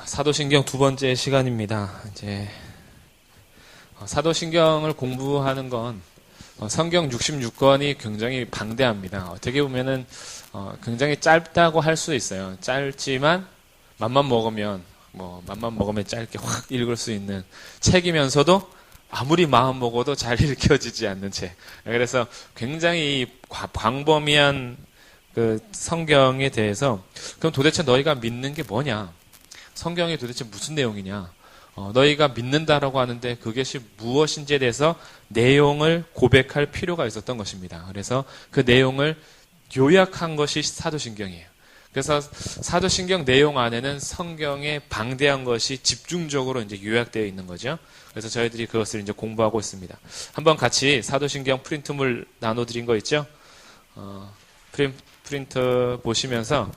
사도신경 두 번째 시간입니다. 이제 사도신경을 공부하는 건 성경 66권이 굉장히 방대합니다. 어떻게 보면은 굉장히 짧다고 할 수 있어요. 짧지만 맘만 먹으면 짧게 확 읽을 수 있는 책이면서도 아무리 마음 먹어도 잘 읽혀지지 않는 책. 그래서 굉장히 광범위한 그 성경에 대해서 그럼 도대체 너희가 믿는 게 뭐냐? 성경이 도대체 무슨 내용이냐? 너희가 믿는다라고 하는데 그것이 무엇인지에 대해서 내용을 고백할 필요가 있었던 것입니다. 그래서 그 내용을 요약한 것이 사도신경이에요. 그래서 사도신경 내용 안에는 성경의 방대한 것이 집중적으로 이제 요약되어 있는 거죠. 그래서 저희들이 그것을 이제 공부하고 있습니다. 한번 같이 사도신경 프린트물 나눠드린 거 있죠? 프린트 보시면서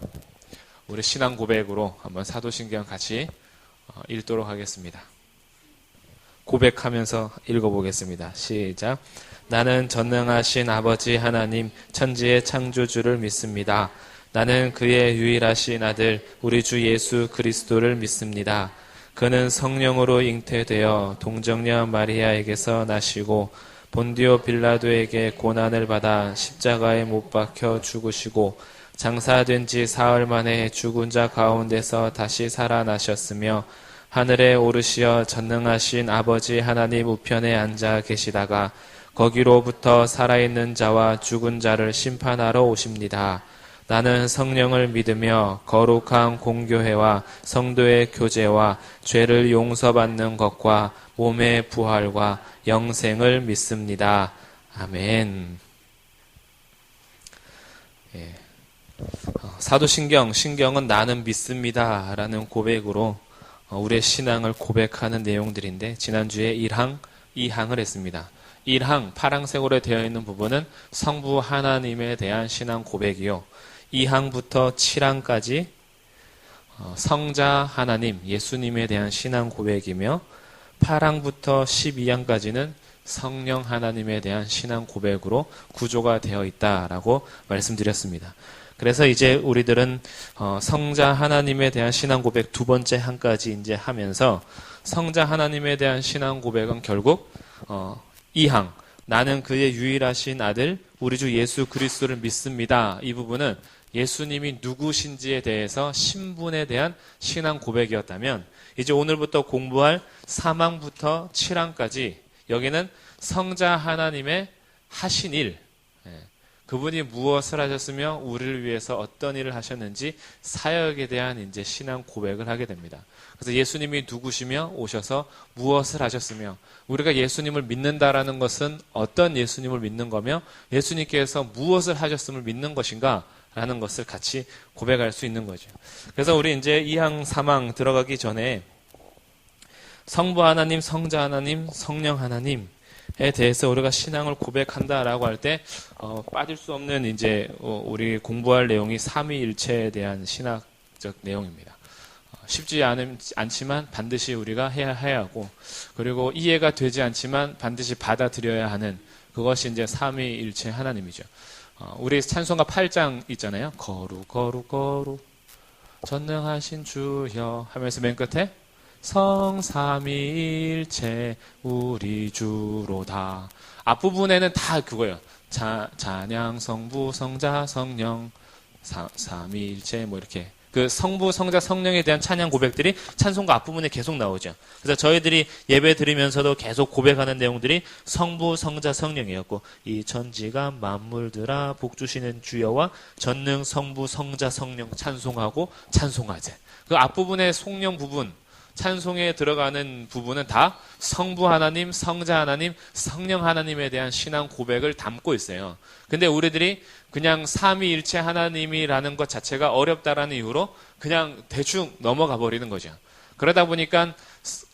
우리 신앙 고백으로 한번 사도신경 같이 읽도록 하겠습니다. 고백하면서 읽어보겠습니다. 시작. 나는 전능하신 아버지 하나님 천지의 창조주를 믿습니다. 나는 그의 유일하신 아들 우리 주 예수 그리스도를 믿습니다. 그는 성령으로 잉태되어 동정녀 마리아에게서 나시고 본디오 빌라도에게 고난을 받아 십자가에 못 박혀 죽으시고 장사된 지 사흘 만에 죽은 자 가운데서 다시 살아나셨으며 하늘에 오르시어 전능하신 아버지 하나님 우편에 앉아 계시다가 거기로부터 살아있는 자와 죽은 자를 심판하러 오십니다. 나는 성령을 믿으며 거룩한 공교회와 성도의 교제와 죄를 용서받는 것과 몸의 부활과 영생을 믿습니다. 아멘. 예. 신경은 나는 믿습니다 라는 고백으로 우리의 신앙을 고백하는 내용들인데 지난주에 1항, 2항을 했습니다. 1항, 파란색으로 되어 있는 부분은 성부 하나님에 대한 신앙 고백이요. 2항부터 7항까지 성자 하나님, 예수님에 대한 신앙 고백이며 8항부터 12항까지는 성령 하나님에 대한 신앙 고백으로 구조가 되어 있다라고 말씀드렸습니다. 그래서 이제 우리들은 성자 하나님에 대한 신앙 고백 두 번째 항까지 이제 하면서 성자 하나님에 대한 신앙 고백은 결국 2항 나는 그의 유일하신 아들 우리 주 예수 그리스도를 믿습니다. 이 부분은 예수님이 누구신지에 대해서 신분에 대한 신앙 고백이었다면 이제 오늘부터 공부할 3항부터 7항까지 여기는 성자 하나님의 하신 일, 그분이 무엇을 하셨으며 우리를 위해서 어떤 일을 하셨는지 사역에 대한 이제 신앙 고백을 하게 됩니다. 그래서 예수님이 누구시며 오셔서 무엇을 하셨으며 우리가 예수님을 믿는다라는 것은 어떤 예수님을 믿는 거며 예수님께서 무엇을 하셨음을 믿는 것인가 라는 것을 같이 고백할 수 있는 거죠. 그래서 우리 이제 2항, 3항 들어가기 전에 성부 하나님, 성자 하나님, 성령 하나님 에 대해서 우리가 신앙을 고백한다라고 할 때 빠질 수 없는 이제 우리 공부할 내용이 삼위일체에 대한 신학적 내용입니다. 쉽지 않지만 반드시 우리가 해야 하고 그리고 이해가 되지 않지만 반드시 받아들여야 하는 그것이 이제 삼위일체 하나님이죠. 우리 찬송가 8장 있잖아요. 거룩 거룩 거룩 전능하신 주여 하면서 맨 끝에 성삼위일체 우리 주로다. 앞부분에는 다 그거예요. 찬양 성부 성자 성령 삼위일체 뭐 이렇게 그 성부 성자 성령에 대한 찬양 고백들이 찬송가 앞부분에 계속 나오죠. 그래서 저희들이 예배 드리면서도 계속 고백하는 내용들이 성부 성자 성령이었고 이 천지가 만물들아 복 주시는 주여와 전능 성부 성자 성령 찬송하고 찬송하제. 그 앞부분의 송령 부분 찬송에 들어가는 부분은 다 성부 하나님, 성자 하나님, 성령 하나님에 대한 신앙 고백을 담고 있어요. 근데 우리들이 그냥 삼위일체 하나님이라는 것 자체가 어렵다라는 이유로 그냥 대충 넘어가 버리는 거죠. 그러다 보니까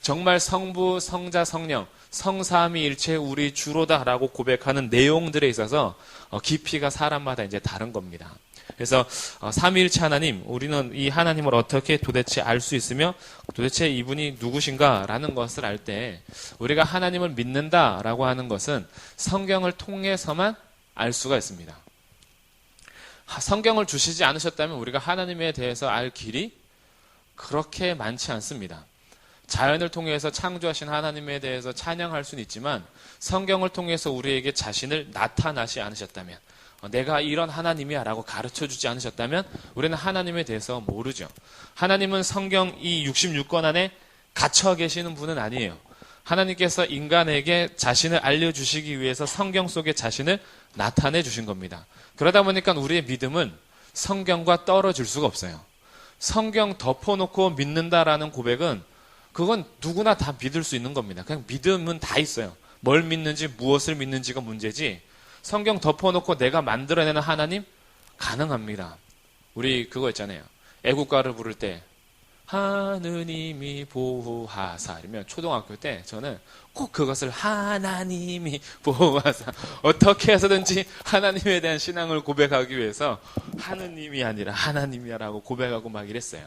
정말 성부, 성자, 성령, 성삼위일체 우리 주로다라고 고백하는 내용들에 있어서 깊이가 사람마다 이제 다른 겁니다. 그래서 삼위일체 하나님, 우리는 이 하나님을 어떻게 도대체 알 수 있으며 도대체 이분이 누구신가라는 것을 알 때 우리가 하나님을 믿는다라고 하는 것은 성경을 통해서만 알 수가 있습니다. 성경을 주시지 않으셨다면 우리가 하나님에 대해서 알 길이 그렇게 많지 않습니다. 자연을 통해서 창조하신 하나님에 대해서 찬양할 수는 있지만 성경을 통해서 우리에게 자신을 나타나지 않으셨다면, 내가 이런 하나님이야 라고 가르쳐주지 않으셨다면 우리는 하나님에 대해서 모르죠. 하나님은 성경 이 66권 안에 갇혀 계시는 분은 아니에요. 하나님께서 인간에게 자신을 알려주시기 위해서 성경 속에 자신을 나타내 주신 겁니다. 그러다 보니까 우리의 믿음은 성경과 떨어질 수가 없어요. 성경 덮어놓고 믿는다라는 고백은 그건 누구나 다 믿을 수 있는 겁니다. 그냥 믿음은 다 있어요. 뭘 믿는지 무엇을 믿는지가 문제지 성경 덮어놓고 내가 만들어내는 하나님 가능합니다. 우리 그거 있잖아요. 애국가를 부를 때 하느님이 보호하사 이러면 초등학교 때 저는 꼭 그것을 하나님이 보호하사 어떻게 해서든지 하나님에 대한 신앙을 고백하기 위해서 하느님이 아니라 하나님이라고 고백하고 막 이랬어요.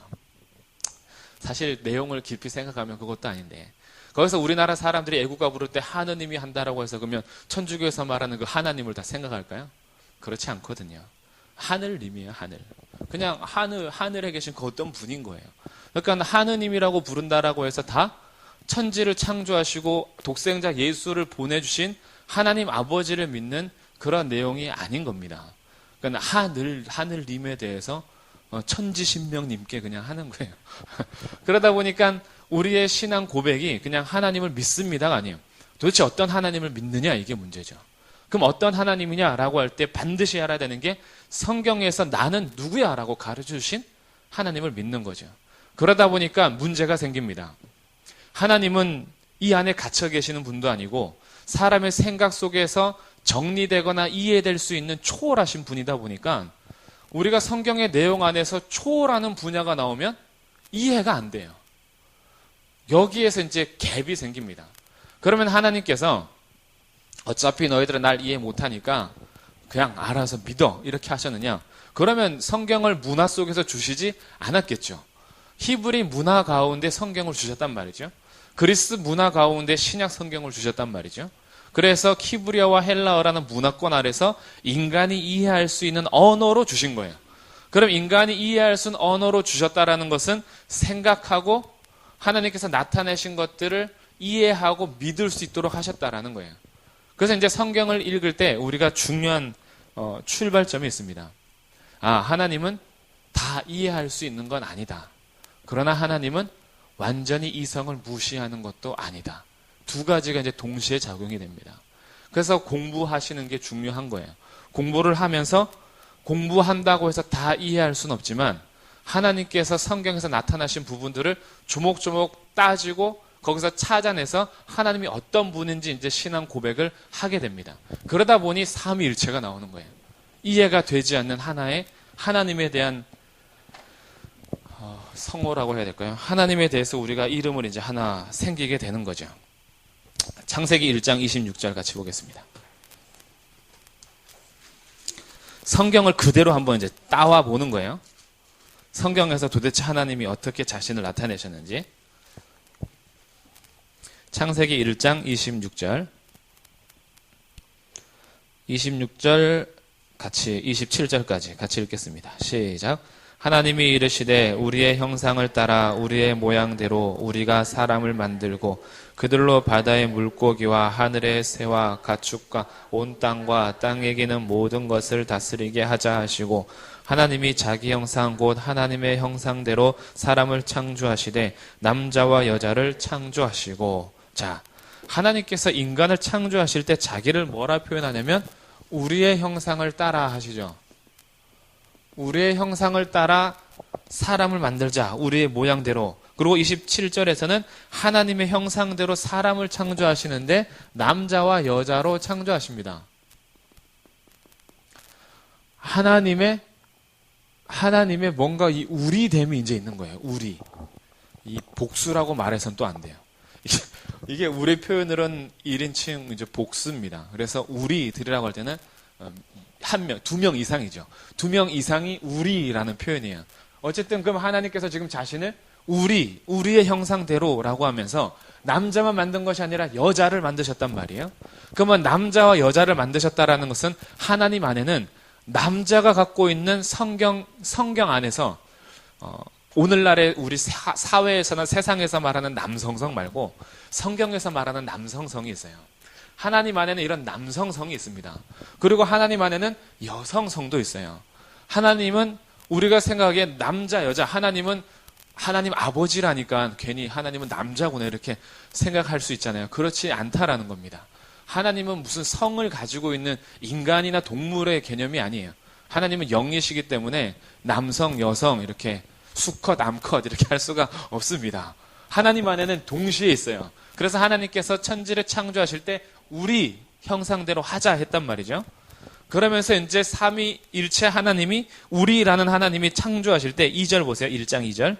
사실 내용을 깊이 생각하면 그것도 아닌데 거기서 우리나라 사람들이 애국가 부를 때 하느님이 한다라고 해서 그러면 천주교에서 말하는 그 하나님을 다 생각할까요? 그렇지 않거든요. 하늘님이에요. 하늘. 그냥 하늘에 계신 그 어떤 분인 거예요. 그러니까 하느님이라고 부른다라고 해서 다 천지를 창조하시고 독생자 예수를 보내주신 하나님 아버지를 믿는 그런 내용이 아닌 겁니다. 그러니까 하늘님에 대해서 천지신명님께 그냥 하는 거예요. 그러다 보니까 우리의 신앙 고백이 그냥 하나님을 믿습니다가 아니에요. 도대체 어떤 하나님을 믿느냐 이게 문제죠. 그럼 어떤 하나님이냐라고 할 때 반드시 알아야 되는 게 성경에서 나는 누구야라고 가르쳐주신 하나님을 믿는 거죠. 그러다 보니까 문제가 생깁니다. 하나님은 이 안에 갇혀 계시는 분도 아니고 사람의 생각 속에서 정리되거나 이해될 수 있는 초월하신 분이다 보니까 우리가 성경의 내용 안에서 초월하는 분야가 나오면 이해가 안 돼요. 여기에서 이제 갭이 생깁니다. 그러면 하나님께서 어차피 너희들은 날 이해 못하니까 그냥 알아서 믿어 이렇게 하셨느냐? 그러면 성경을 문화 속에서 주시지 않았겠죠. 히브리 문화 가운데 성경을 주셨단 말이죠. 그리스 문화 가운데 신약 성경을 주셨단 말이죠. 그래서 히브리어와 헬라어라는 문화권 아래서 인간이 이해할 수 있는 언어로 주신 거예요. 그럼 인간이 이해할 수 있는 언어로 주셨다라는 것은 생각하고 하나님께서 나타내신 것들을 이해하고 믿을 수 있도록 하셨다라는 거예요. 그래서 이제 성경을 읽을 때 우리가 중요한 출발점이 있습니다. 하나님은 다 이해할 수 있는 건 아니다. 그러나 하나님은 완전히 이성을 무시하는 것도 아니다. 두 가지가 이제 동시에 작용이 됩니다. 그래서 공부하시는 게 중요한 거예요. 공부를 하면서 공부한다고 해서 다 이해할 수는 없지만 하나님께서 성경에서 나타나신 부분들을 조목조목 따지고 거기서 찾아내서 하나님이 어떤 분인지 이제 신앙 고백을 하게 됩니다. 그러다 보니 삼위일체가 나오는 거예요. 이해가 되지 않는 하나님에 대한 성호라고 해야 될까요? 하나님에 대해서 우리가 이름을 이제 하나 생기게 되는 거죠. 창세기 1장 26절 같이 보겠습니다. 성경을 그대로 한번 이제 따와 보는 거예요. 성경에서 도대체 하나님이 어떻게 자신을 나타내셨는지. 창세기 1장 26절. 26절 같이 27절까지 같이 읽겠습니다. 시작. 하나님이 이르시되 우리의 형상을 따라 우리의 모양대로 우리가 사람을 만들고 그들로 바다의 물고기와 하늘의 새와 가축과 온 땅과 땅에 기는 모든 것을 다스리게 하자 하시고 하나님이 자기 형상 곧 하나님의 형상대로 사람을 창조하시되 남자와 여자를 창조하시고. 자, 하나님께서 인간을 창조하실 때 자기를 뭐라 표현하냐면 우리의 형상을 따라 하시죠. 우리의 형상을 따라 사람을 만들자. 우리의 모양대로. 그리고 27절에서는 하나님의 형상대로 사람을 창조하시는데 남자와 여자로 창조하십니다. 하나님의 뭔가 이 우리됨이 이제 있는 거예요. 우리. 이 복수라고 말해서는 또 안 돼요. 이게 우리 표현으로는 1인칭 이제 복수입니다. 그래서 우리들이라고 할 때는 두 명 이상이죠. 2명 이상이 우리라는 표현이에요. 어쨌든 그럼 하나님께서 지금 자신을 우리의 형상대로라고 하면서 남자만 만든 것이 아니라 여자를 만드셨단 말이에요. 그러면 남자와 여자를 만드셨다라는 것은 하나님 안에는 남자가 갖고 있는 성경 안에서 오늘날의 우리 사회에서나 세상에서 말하는 남성성 말고 성경에서 말하는 남성성이 있어요. 하나님 안에는 이런 남성성이 있습니다. 그리고 하나님 안에는 여성성도 있어요. 하나님은 우리가 생각하기에 남자, 여자, 하나님은 하나님 아버지라니까 괜히 하나님은 남자구나 이렇게 생각할 수 있잖아요. 그렇지 않다라는 겁니다. 하나님은 무슨 성을 가지고 있는 인간이나 동물의 개념이 아니에요. 하나님은 영이시기 때문에 남성, 여성 이렇게 수컷, 암컷 이렇게 할 수가 없습니다. 하나님 안에는 동시에 있어요. 그래서 하나님께서 천지를 창조하실 때 우리 형상대로 하자 했단 말이죠. 그러면서 이제 삼위일체 하나님이 우리라는 하나님이 창조하실 때 2절 보세요. 1장 2절.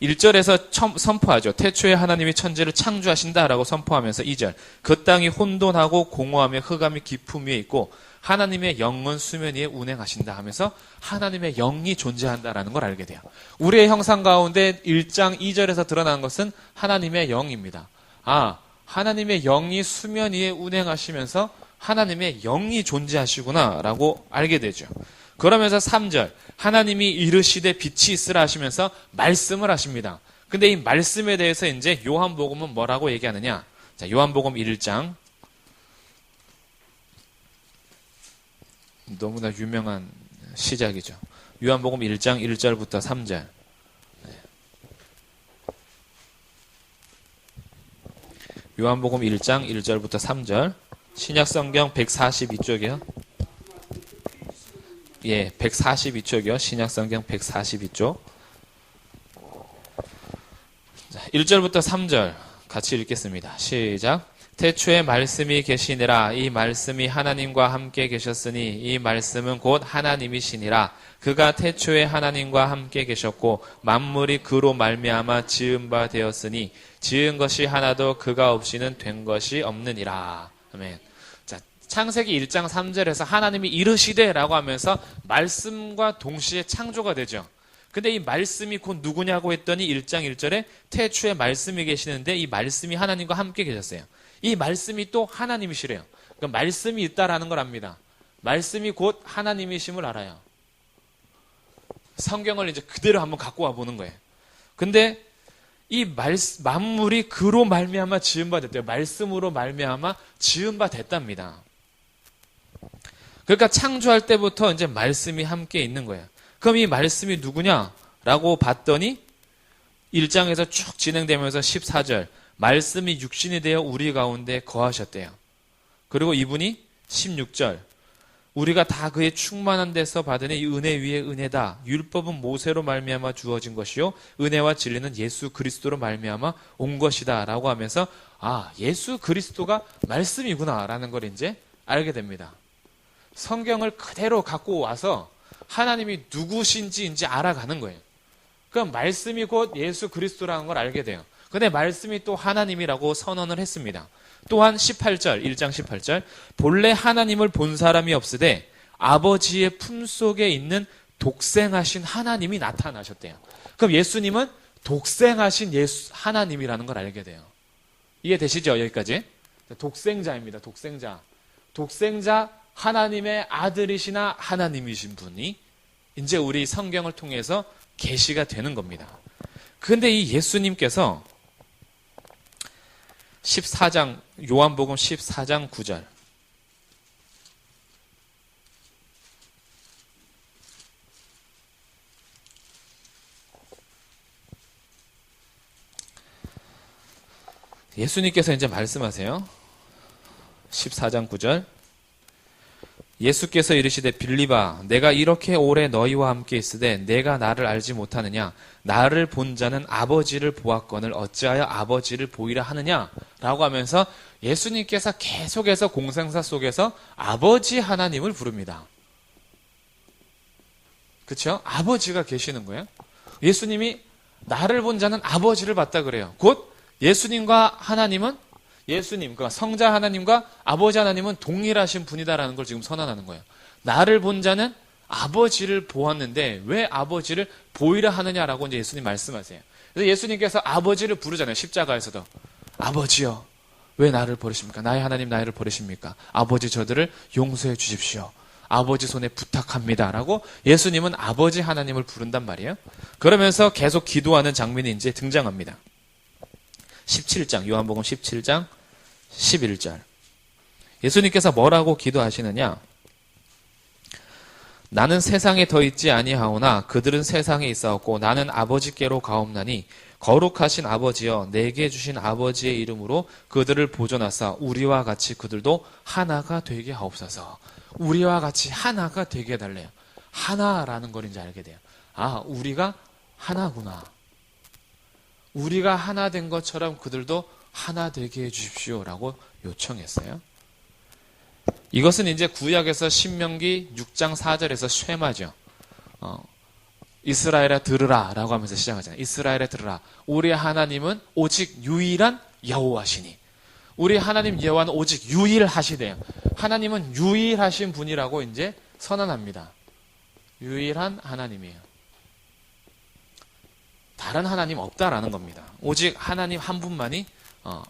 1절에서 선포하죠. 태초에 하나님이 천지를 창조하신다라고 선포하면서 2절. 그 땅이 혼돈하고 공허하며 흑암이 깊음 위에 있고 하나님의 영은 수면 위에 운행하신다 하면서 하나님의 영이 존재한다라는 걸 알게 돼요. 우리의 형상 가운데 1장 2절에서 드러난 것은 하나님의 영입니다. 하나님의 영이 수면 위에 운행하시면서 하나님의 영이 존재하시구나 라고 알게 되죠. 그러면서 3절 하나님이 이르시되 빛이 있으라 하시면서 말씀을 하십니다. 근데 이 말씀에 대해서 이제 요한복음은 뭐라고 얘기하느냐. 자, 요한복음 1장 너무나 유명한 시작이죠. 요한복음 1장 1절부터 3절. 요한복음 1장 1절부터 3절. 신약성경 142쪽이요. 예, 142쪽이요. 신약성경 142쪽. 1절부터 3절 같이 읽겠습니다. 시작. 태초에 말씀이 계시니라. 이 말씀이 하나님과 함께 계셨으니 이 말씀은 곧 하나님이시니라. 그가 태초에 하나님과 함께 계셨고 만물이 그로 말미암아 지은 바 되었으니 지은 것이 하나도 그가 없이는 된 것이 없느니라. 아멘. 자, 창세기 1장 3절에서 하나님이 이르시되라고 하면서 말씀과 동시에 창조가 되죠. 근데 이 말씀이 곧 누구냐고 했더니 1장 1절에 태초에 말씀이 계시는데 이 말씀이 하나님과 함께 계셨어요. 이 말씀이 또 하나님이시래요. 그러니까 말씀이 있다라는 걸 압니다. 말씀이 곧 하나님이심을 알아요. 성경을 이제 그대로 한번 갖고 와 보는 거예요. 근데 이 만물이 그로 말미암아 지은 바 됐대요. 말씀으로 말미암아 지은 바 됐답니다. 그러니까 창조할 때부터 이제 말씀이 함께 있는 거예요. 그럼 이 말씀이 누구냐라고 봤더니 1장에서 쭉 진행되면서 14절 말씀이 육신이 되어 우리 가운데 거하셨대요. 그리고 이분이 16절 우리가 다 그의 충만한 데서 받으니 은혜 위에 은혜다. 율법은 모세로 말미암아 주어진 것이요 은혜와 진리는 예수 그리스도로 말미암아 온 것이다 라고 하면서 예수 그리스도가 말씀이구나 라는 걸 이제 알게 됩니다. 성경을 그대로 갖고 와서 하나님이 누구신지 이제 알아가는 거예요. 그럼 말씀이 곧 예수 그리스도라는 걸 알게 돼요. 근데 말씀이 또 하나님이라고 선언을 했습니다. 또한 18절, 1장 18절 본래 하나님을 본 사람이 없으되 아버지의 품속에 있는 독생하신 하나님이 나타나셨대요. 그럼 예수님은 독생하신 하나님이라는 걸 알게 돼요. 이해되시죠? 여기까지. 독생자입니다. 독생자. 독생자 하나님의 아들이시나 하나님이신 분이 이제 우리 성경을 통해서 계시가 되는 겁니다. 그런데 이 예수님께서 14장 요한복음 14장 9절 예수님께서 이제 말씀하세요. 14장 9절 예수께서 이르시되 빌립아 내가 이렇게 오래 너희와 함께 있으되 내가 나를 알지 못하느냐 나를 본 자는 아버지를 보았거늘 어찌하여 아버지를 보이라 하느냐 라고 하면서 예수님께서 계속해서 공생사 속에서 아버지 하나님을 부릅니다. 그렇죠? 아버지가 계시는 거예요. 예수님이 나를 본 자는 아버지를 봤다 그래요. 곧 예수님과 하나님은 예수님, 그러니까 성자 하나님과 아버지 하나님은 동일하신 분이다라는 걸 지금 선언하는 거예요. 나를 본 자는 아버지를 보았는데 왜 아버지를 보이라 하느냐라고 이제 예수님 말씀하세요. 그래서 예수님께서 아버지를 부르잖아요. 십자가에서도. 아버지여, 왜 나를 버리십니까? 나의 하나님 나를 버리십니까? 아버지 저들을 용서해 주십시오. 아버지 손에 부탁합니다 라고 예수님은 아버지 하나님을 부른단 말이에요. 그러면서 계속 기도하는 장면이 이제 등장합니다. 17장, 요한복음 17장 11절. 예수님께서 뭐라고 기도하시느냐? 나는 세상에 더 있지 아니하오나 그들은 세상에 있사옵고 나는 아버지께로 가옵나니 거룩하신 아버지여 내게 주신 아버지의 이름으로 그들을 보존하사 우리와 같이 그들도 하나가 되게 하옵소서. 우리와 같이 하나가 되게 해달래요. 하나라는 걸 이제 알게 돼요. 아, 우리가 하나구나. 우리가 하나 된 것처럼 그들도 하나 되게 해주십시오라고 요청했어요. 이것은 이제 구약에서 신명기 6장 4절에서 쉐마죠. 이스라엘아 들으라 라고 하면서 시작하잖아요. 이스라엘아 들으라. 우리 하나님은 오직 유일한 여호와시니. 우리 하나님 여호와는 오직 유일하시대요. 하나님은 유일하신 분이라고 이제 선언합니다. 유일한 하나님이에요. 다른 하나님 없다라는 겁니다. 오직 하나님 한 분만이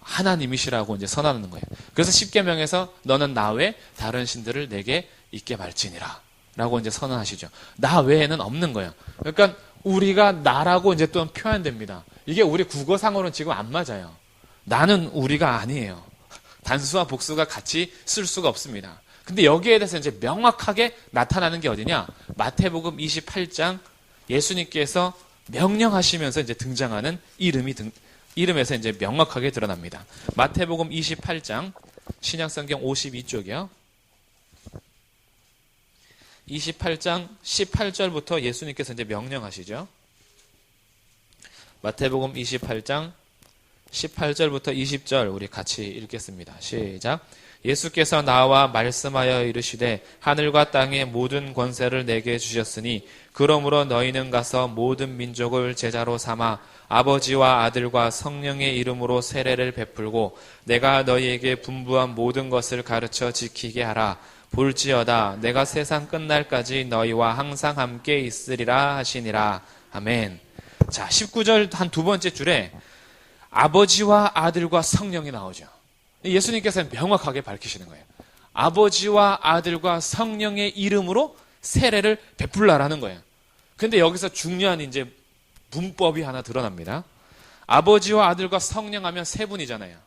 하나님이시라고 이제 선언하는 거예요. 그래서 십계명에서 너는 나 외 다른 신들을 내게 있게 말지니라 라고 이제 선언하시죠. 나 외에는 없는 거예요. 그러니까 우리가 나라고 이제 또 표현됩니다. 이게 우리 국어상으로는 지금 안 맞아요. 나는 우리가 아니에요. 단수와 복수가 같이 쓸 수가 없습니다. 근데 여기에 대해서 이제 명확하게 나타나는 게 어디냐? 마태복음 28장 예수님께서 명령하시면서 이제 등장하는 이름에서 이제 명확하게 드러납니다. 마태복음 28장 신약성경 52쪽이요. 28장 18절부터 예수님께서 이제 명령하시죠. 마태복음 28장 18절부터 20절 우리 같이 읽겠습니다. 시작. 예수께서 나와 말씀하여 이르시되 하늘과 땅의 모든 권세를 내게 주셨으니 그러므로 너희는 가서 모든 민족을 제자로 삼아 아버지와 아들과 성령의 이름으로 세례를 베풀고 내가 너희에게 분부한 모든 것을 가르쳐 지키게 하라. 볼지어다 내가 세상 끝날까지 너희와 항상 함께 있으리라 하시니라. 아멘. 자, 19절 한 두 번째 줄에 아버지와 아들과 성령이 나오죠. 예수님께서는 명확하게 밝히시는 거예요. 아버지와 아들과 성령의 이름으로 세례를 베풀라라는 거예요. 근데 여기서 중요한 이제 문법이 하나 드러납니다. 아버지와 아들과 성령 하면 세 분이잖아요.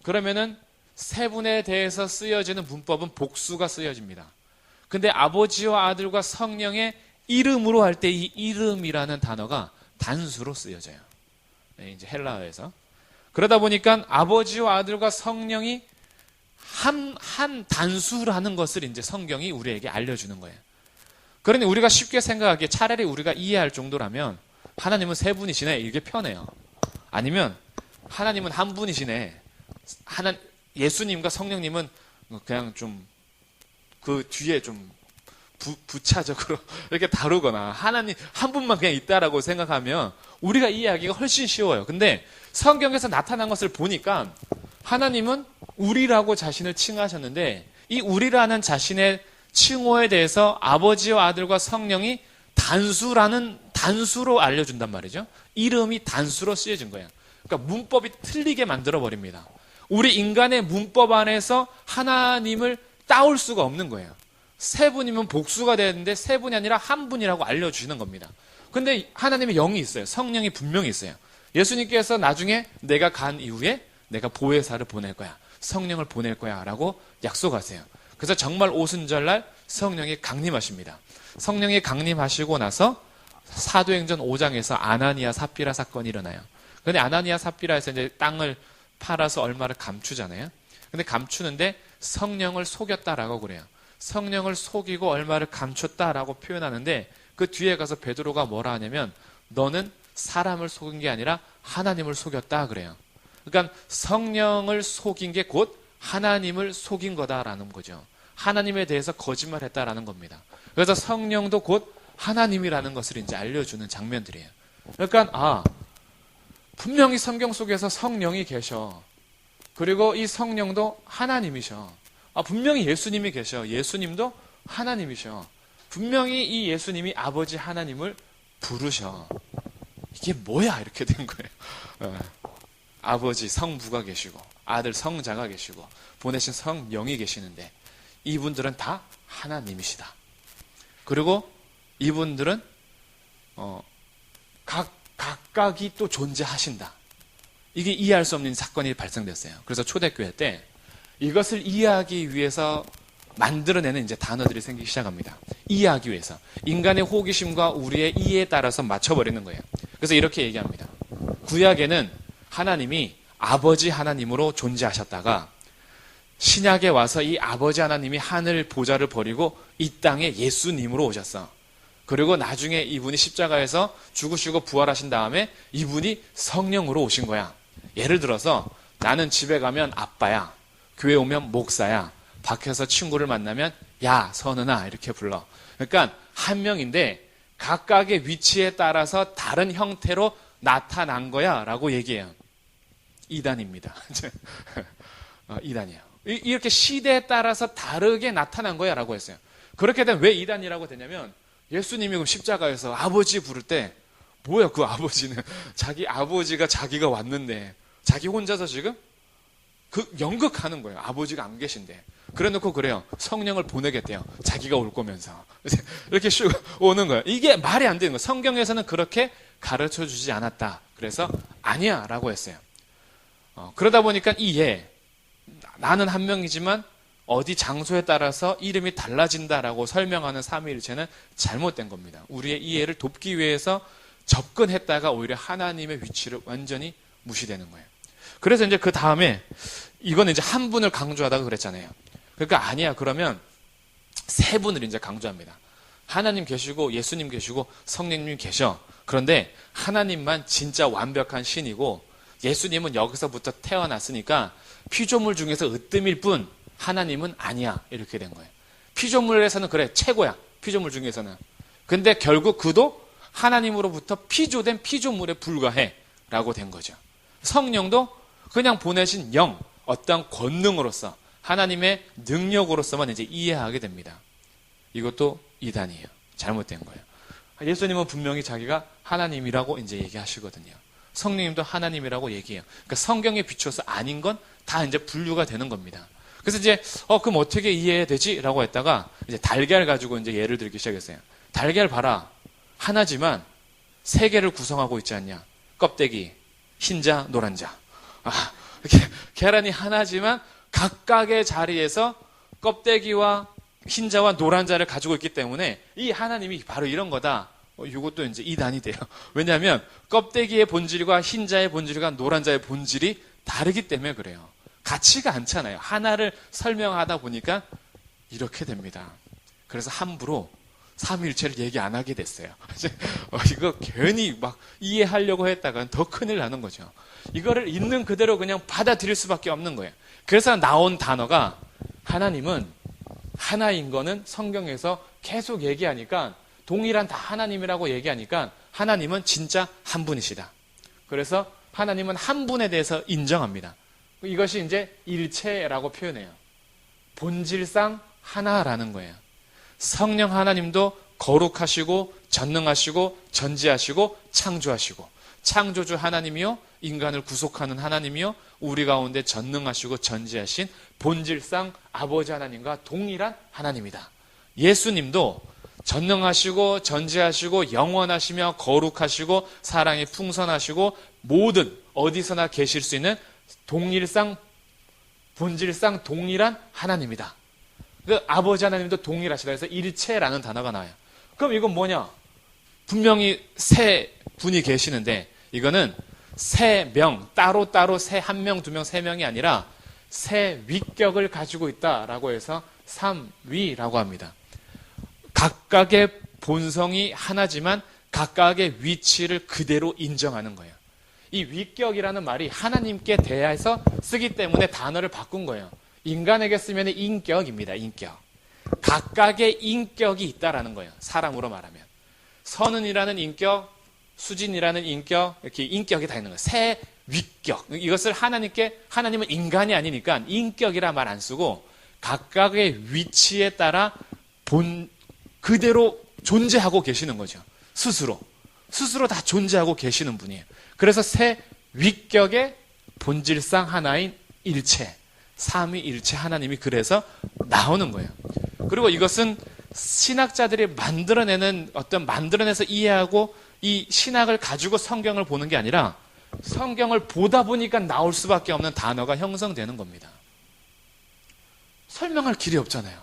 그러면은 세 분에 대해서 쓰여지는 문법은 복수가 쓰여집니다. 근데 아버지와 아들과 성령의 이름으로 할 때 이 이름이라는 단어가 단수로 쓰여져요. 이제 헬라어에서. 그러다 보니까 아버지와 아들과 성령이 한 단수라는 것을 이제 성경이 우리에게 알려주는 거예요. 그러니 우리가 쉽게 생각하기에 차라리 우리가 이해할 정도라면 하나님은 세 분이시네 이게 편해요. 아니면 하나님은 한 분이시네. 예수님과 성령님은 그냥 좀 그 뒤에 좀 부차적으로 이렇게 다루거나 하나님 한 분만 그냥 있다라고 생각하면 우리가 이해하기가 훨씬 쉬워요. 근데 성경에서 나타난 것을 보니까 하나님은 우리라고 자신을 칭하셨는데 이 우리라는 자신의 칭호에 대해서 아버지와 아들과 성령이 단수로 알려준단 말이죠. 이름이 단수로 쓰여진 거예요. 그러니까 문법이 틀리게 만들어 버립니다. 우리 인간의 문법 안에서 하나님을 따올 수가 없는 거예요. 세 분이면 복수가 되는데 세 분이 아니라 한 분이라고 알려주시는 겁니다. 근데 하나님의 영이 있어요. 성령이 분명히 있어요. 예수님께서 나중에 내가 간 이후에 내가 보혜사를 보낼 거야. 성령을 보낼 거야 라고 약속하세요. 그래서 정말 오순절날 성령이 강림하십니다. 성령이 강림하시고 나서 사도행전 5장에서 아나니아 삽비라 사건이 일어나요. 근데 아나니아 삽비라에서 이제 땅을 팔아서 얼마를 감추잖아요. 근데 감추는데 성령을 속였다라고 그래요. 성령을 속이고 얼마를 감췄다라고 표현하는데 그 뒤에 가서 베드로가 뭐라 하냐면 너는 사람을 속인 게 아니라 하나님을 속였다 그래요. 그러니까 성령을 속인 게 곧 하나님을 속인 거다라는 거죠. 하나님에 대해서 거짓말했다라는 겁니다. 그래서 성령도 곧 하나님이라는 것을 이제 알려주는 장면들이에요. 그러니까 분명히 성경 속에서 성령이 계셔. 그리고 이 성령도 하나님이셔. 분명히 예수님이 계셔. 예수님도 하나님이셔. 분명히 이 예수님이 아버지 하나님을 부르셔. 이게 뭐야? 이렇게 된 거예요. 아버지 성부가 계시고 아들 성자가 계시고 보내신 성령이 계시는데 이분들은 다 하나님이시다. 그리고 이분들은 각각이 또 존재하신다. 이게 이해할 수 없는 사건이 발생됐어요. 그래서 초대교회 때 이것을 이해하기 위해서 만들어내는 이제 단어들이 생기기 시작합니다. 이해하기 위해서. 인간의 호기심과 우리의 이해에 따라서 맞춰버리는 거예요. 그래서 이렇게 얘기합니다. 구약에는 하나님이 아버지 하나님으로 존재하셨다가 신약에 와서 이 아버지 하나님이 하늘 보좌를 버리고 이 땅에 예수님으로 오셨어. 그리고 나중에 이분이 십자가에서 죽으시고 부활하신 다음에 이분이 성령으로 오신 거야. 예를 들어서 나는 집에 가면 아빠야, 교회 오면 목사야, 밖에서 친구를 만나면 야 선은아 이렇게 불러. 그러니까 한 명인데 각각의 위치에 따라서 다른 형태로 나타난 거야 라고 얘기해요. 이단입니다. 이단이에요. 이렇게 시대에 따라서 다르게 나타난 거야 라고 했어요. 그렇게 되면 왜 이단이라고 되냐면 예수님이 그럼 십자가에서 아버지 부를 때 뭐야 그 아버지는 자기 아버지가 자기가 왔는데 자기 혼자서 지금 그 연극하는 거예요. 아버지가 안 계신데. 그래놓고 그래요. 성령을 보내겠대요. 자기가 올 거면서. 이렇게 슉 오는 거예요. 이게 말이 안 되는 거예요. 성경에서는 그렇게 가르쳐 주지 않았다. 그래서 아니야 라고 했어요. 그러다 보니까 나는 한 명이지만 어디 장소에 따라서 이름이 달라진다라고 설명하는 삼위일체는 잘못된 겁니다. 우리의 이해를 돕기 위해서 접근했다가 오히려 하나님의 위치를 완전히 무시되는 거예요. 그래서 이제 그 다음에 이거는 이제 한 분을 강조하다가 그랬잖아요. 그러니까 아니야. 그러면 세 분을 이제 강조합니다. 하나님 계시고 예수님 계시고 성령님 계셔. 그런데 하나님만 진짜 완벽한 신이고 예수님은 여기서부터 태어났으니까 피조물 중에서 으뜸일 뿐 하나님은 아니야. 이렇게 된 거예요. 피조물에서는 그래 최고야. 피조물 중에서는. 근데 결국 그도 하나님으로부터 피조된 피조물에 불과해 라고 된 거죠. 성령도 그냥 보내신 영, 어떤 권능으로서 하나님의 능력으로서만 이제 이해하게 됩니다. 이것도 이단이에요. 잘못된 거예요. 예수님은 분명히 자기가 하나님이라고 이제 얘기하시거든요. 성령님도 하나님이라고 얘기해요. 그러니까 성경에 비춰서 아닌 건 다 이제 분류가 되는 겁니다. 그래서 이제 그럼 어떻게 이해해야 되지? 라고 했다가 이제 달걀 가지고 이제 예를 들기 시작했어요. 달걀 봐라. 하나지만 세 개를 구성하고 있지 않냐? 껍데기, 흰자, 노란자. 이렇게 계란이 하나지만 각각의 자리에서 껍데기와 흰자와 노란자를 가지고 있기 때문에 이 하나님이 바로 이런 거다. 이것도 이제 이단이 돼요. 왜냐하면 껍데기의 본질과 흰자의 본질과 노란자의 본질이 다르기 때문에 그래요. 같지가 않잖아요. 하나를 설명하다 보니까 이렇게 됩니다. 그래서 함부로 삼위일체를 얘기 안 하게 됐어요. 이거 괜히 막 이해하려고 했다가 더 큰일 나는 거죠. 이거를 있는 그대로 그냥 받아들일 수밖에 없는 거예요. 그래서 나온 단어가 하나님은 하나인 거는 성경에서 계속 얘기하니까 동일한 다 하나님이라고 얘기하니까 하나님은 진짜 한 분이시다. 그래서 하나님은 한 분에 대해서 인정합니다. 이것이 이제 일체라고 표현해요. 본질상 하나라는 거예요. 성령 하나님도 거룩하시고 전능하시고 전지하시고 창조하시고 창조주 하나님이요 인간을 구속하는 하나님이요 우리 가운데 전능하시고 전지하신 본질상 아버지 하나님과 동일한 하나님이다. 예수님도 전능하시고 전지하시고 영원하시며 거룩하시고 사랑이 풍성하시고 모든 어디서나 계실 수 있는 동일상 본질상 동일한 하나님이다. 그 아버지 하나님도 동일하시다. 그래서 일체라는 단어가 나와요. 그럼 이건 뭐냐? 분명히 세 분이 계시는데 이거는 세 명, 따로따로 세 한 명, 두 명, 세 명이 아니라 세 위격을 가지고 있다라고 해서 삼위라고 합니다. 각각의 본성이 하나지만 각각의 위치를 그대로 인정하는 거예요. 이 위격이라는 말이 하나님께 대해서 쓰기 때문에 단어를 바꾼 거예요. 인간에게 쓰면 인격입니다. 인격. 각각의 인격이 있다라는 거예요. 사람으로 말하면. 선은이라는 인격, 수진이라는 인격, 이렇게 인격이 다 있는 거예요. 세 위격. 이것을 하나님은 인간이 아니니까 인격이라 말 안 쓰고 각각의 위치에 따라 그대로 존재하고 계시는 거죠. 스스로 다 존재하고 계시는 분이에요. 그래서 세 위격의 본질상 하나인 일체. 삼위일체 하나님이 그래서 나오는 거예요. 그리고 이것은 신학자들이 만들어내서 이해하고 이 신학을 가지고 성경을 보는 게 아니라 성경을 보다 보니까 나올 수밖에 없는 단어가 형성되는 겁니다. 설명할 길이 없잖아요.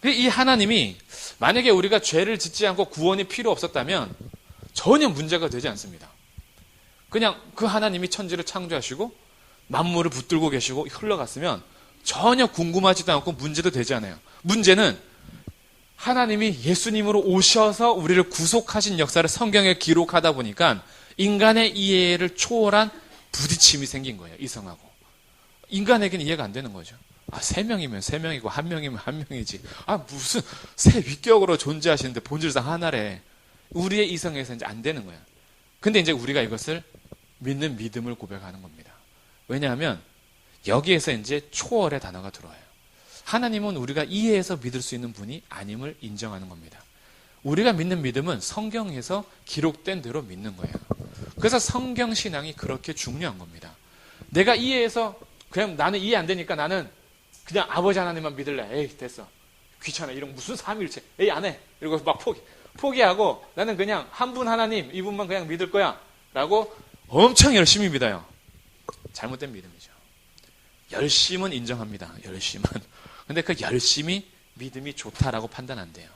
이 하나님이 만약에 우리가 죄를 짓지 않고 구원이 필요 없었다면 전혀 문제가 되지 않습니다. 그냥 그 하나님이 천지를 창조하시고 만물을 붙들고 계시고 흘러갔으면 전혀 궁금하지도 않고 문제도 되지 않아요. 문제는 하나님이 예수님으로 오셔서 우리를 구속하신 역사를 성경에 기록하다 보니까 인간의 이해를 초월한 부딪힘이 생긴 거예요. 이성하고. 인간에게는 이해가 안 되는 거죠. 아, 3명이면 3명이고 1명이면 1명이지. 아, 무슨 새 위격으로 존재하시는데 본질상 하나래. 우리의 이성에서 이제 안 되는 거야. 근데 이제 우리가 이것을 믿는 믿음을 고백하는 겁니다. 왜냐하면 여기에서 이제 초월의 단어가 들어와요. 하나님은 우리가 이해해서 믿을 수 있는 분이 아님을 인정하는 겁니다. 우리가 믿는 믿음은 성경에서 기록된 대로 믿는 거예요. 그래서 성경 신앙이 그렇게 중요한 겁니다. 내가 이해해서 그냥 나는 이해 안 되니까 나는 그냥 아버지 하나님만 믿을래. 에이, 됐어. 귀찮아. 이런 무슨 삼위일체. 에이, 안 해. 이러고 막 포기하고 나는 그냥 한 분 하나님, 이분만 그냥 믿을 거야. 라고 엄청 열심히 믿어요. 잘못된 믿음이죠. 열심은 인정합니다. 열심은. 근데 그 열심이 믿음이 좋다라고 판단 안 돼요.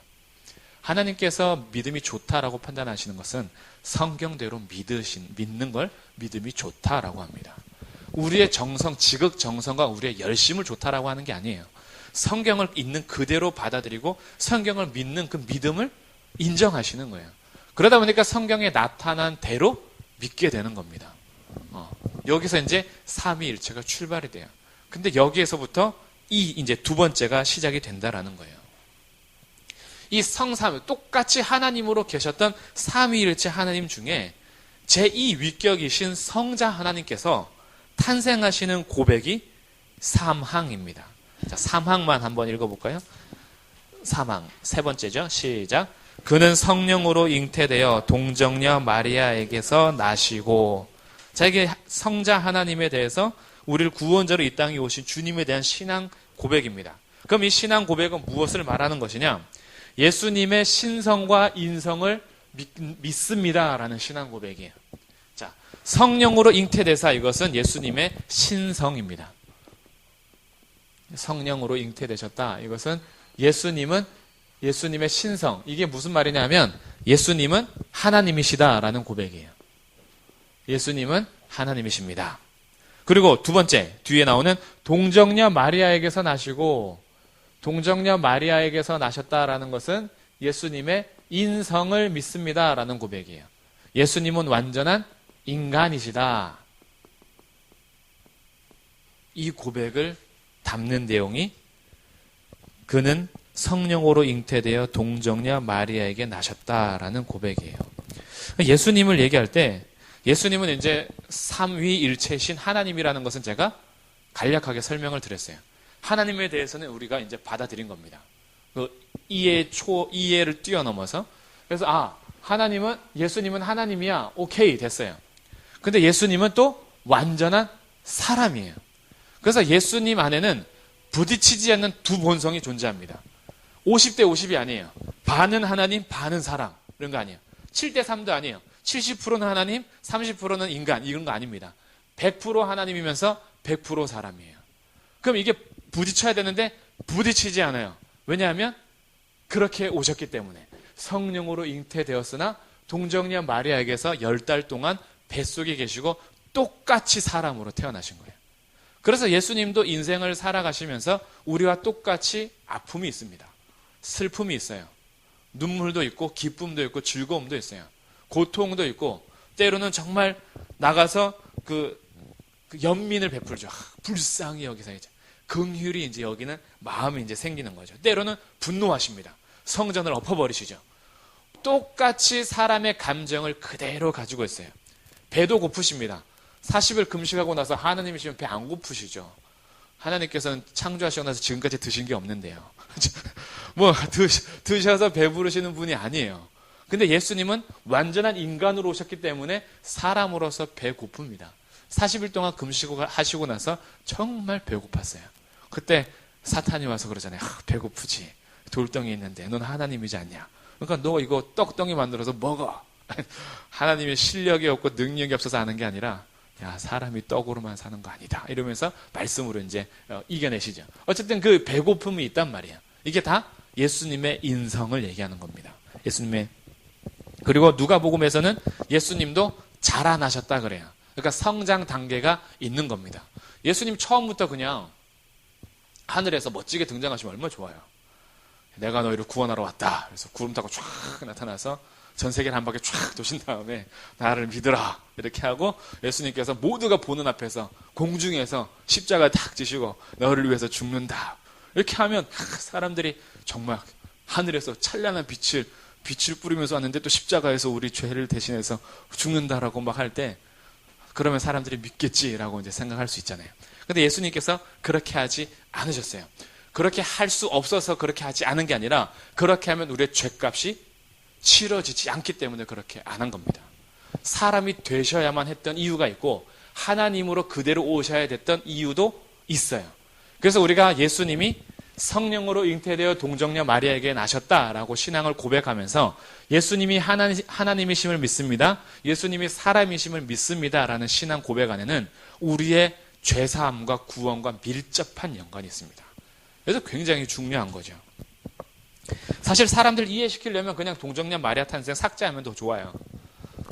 하나님께서 믿음이 좋다라고 판단하시는 것은 성경대로 믿는 걸 믿음이 좋다라고 합니다. 우리의 정성, 지극정성과 우리의 열심을 좋다라고 하는 게 아니에요. 성경을 있는 그대로 받아들이고 성경을 믿는 그 믿음을 인정하시는 거예요. 그러다 보니까 성경에 나타난 대로 믿게 되는 겁니다. 여기서 이제 삼위일체가 출발이 돼요. 근데 여기에서부터 이제 두 번째가 시작이 된다라는 거예요. 이 성삼위, 똑같이 하나님으로 계셨던 삼위일체 하나님 중에 제2위격이신 성자 하나님께서 탄생하시는 고백이 삼항입니다. 자, 삼항만 한번 읽어볼까요? 삼항, 세 번째죠. 시작. 그는 성령으로 잉태되어 동정녀 마리아에게서 나시고. 자, 이게 성자 하나님에 대해서 우리를 구원자로 이 땅에 오신 주님에 대한 신앙 고백입니다. 그럼 이 신앙 고백은 무엇을 말하는 것이냐? 예수님의 신성과 인성을 믿습니다라는 신앙 고백이에요. 자, 성령으로 잉태되사 이것은 예수님의 신성입니다. 성령으로 잉태되셨다. 이것은 예수님의 신성. 이게 무슨 말이냐면 예수님은 하나님이시다라는 고백이에요. 예수님은 하나님이십니다. 그리고 두 번째, 뒤에 나오는 동정녀 마리아에게서 나시고, 동정녀 마리아에게서 나셨다라는 것은 예수님의 인성을 믿습니다라는 고백이에요. 예수님은 완전한 인간이시다. 이 고백을 담는 내용이 그는 성령으로 잉태되어 동정녀 마리아에게 나셨다라는 고백이에요. 예수님을 얘기할 때 예수님은 이제 삼위일체신 하나님이라는 것은 제가 간략하게 설명을 드렸어요. 하나님에 대해서는 우리가 이제 받아들인 겁니다. 그 이해를 뛰어넘어서. 그래서 예수님은 하나님이야. 오케이, 됐어요. 근데 예수님은 또 완전한 사람이에요. 그래서 예수님 안에는 부딪히지 않는 두 본성이 존재합니다. 50대 50이 아니에요. 반은 하나님, 반은 사람. 이런 거 아니에요. 7대 3도 아니에요. 70%는 하나님, 30%는 인간. 이런 거 아닙니다. 100% 하나님이면서 100% 사람이에요. 그럼 이게 부딪혀야 되는데 부딪히지 않아요. 왜냐하면 그렇게 오셨기 때문에. 성령으로 잉태되었으나 동정녀 마리아에게서 10달 동안 뱃속에 계시고 똑같이 사람으로 태어나신 거예요. 그래서 예수님도 인생을 살아가시면서 우리와 똑같이 아픔이 있습니다. 슬픔이 있어요. 눈물도 있고 기쁨도 있고 즐거움도 있어요. 고통도 있고 때로는 정말 나가서 그 연민을 베풀죠. 불쌍히 여기서 이제 긍휼이 이제 여기는 마음이 이제 생기는 거죠. 때로는 분노하십니다. 성전을 엎어버리시죠. 똑같이 사람의 감정을 그대로 가지고 있어요. 배도 고프십니다. 40일 금식하고 나서 하나님이시면 배 안 고프시죠. 하나님께서는 창조하시고 나서 지금까지 드신 게 없는데요. 뭐 드셔서 배부르시는 분이 아니에요. 근데 예수님은 완전한 인간으로 오셨기 때문에 사람으로서 배 고픕니다. 40일 동안 금식하시고 나서 정말 배고팠어요. 그때 사탄이 와서 그러잖아요. 배고프지. 돌덩이 있는데 넌 하나님이지 않냐. 그러니까 너 이거 떡덩이 만들어서 먹어. 하나님의 실력이 없고 능력이 없어서 하는 게 아니라 야, 사람이 떡으로만 사는 거 아니다. 이러면서 말씀으로 이제 이겨내시죠. 어쨌든 그 배고픔이 있단 말이에요. 이게 다 예수님의 인성을 얘기하는 겁니다. 그리고 누가복음에서는 예수님도 자라나셨다 그래요. 그러니까 성장 단계가 있는 겁니다. 예수님 처음부터 그냥 하늘에서 멋지게 등장하시면 얼마나 좋아요. 내가 너희를 구원하러 왔다. 그래서 구름 타고 쫙 나타나서 전 세계를 한 바퀴 쫙 도신 다음에 나를 믿으라 이렇게 하고 예수님께서 모두가 보는 앞에서 공중에서 십자가 탁 지시고 너를 위해서 죽는다. 이렇게 하면 사람들이 정말 하늘에서 찬란한 빛을 뿌리면서 왔는데 또 십자가에서 우리 죄를 대신해서 죽는다라고 막 할 때 그러면 사람들이 믿겠지라고 이제 생각할 수 있잖아요. 근데 예수님께서 그렇게 하지 않으셨어요. 그렇게 할 수 없어서 그렇게 하지 않은 게 아니라 그렇게 하면 우리의 죄값이 치러지지 않기 때문에 그렇게 안 한 겁니다. 사람이 되셔야만 했던 이유가 있고 하나님으로 그대로 오셔야 됐던 이유도 있어요. 그래서 우리가 예수님이 성령으로 잉태되어 동정녀 마리아에게 나셨다라고 신앙을 고백하면서 예수님이 하나님이심을 믿습니다. 예수님이 사람이심을 믿습니다라는 신앙 고백 안에는 우리의 죄사함과 구원과 밀접한 연관이 있습니다. 그래서 굉장히 중요한 거죠. 사실 사람들 이해시키려면 그냥 동정녀 마리아 탄생 삭제하면 더 좋아요.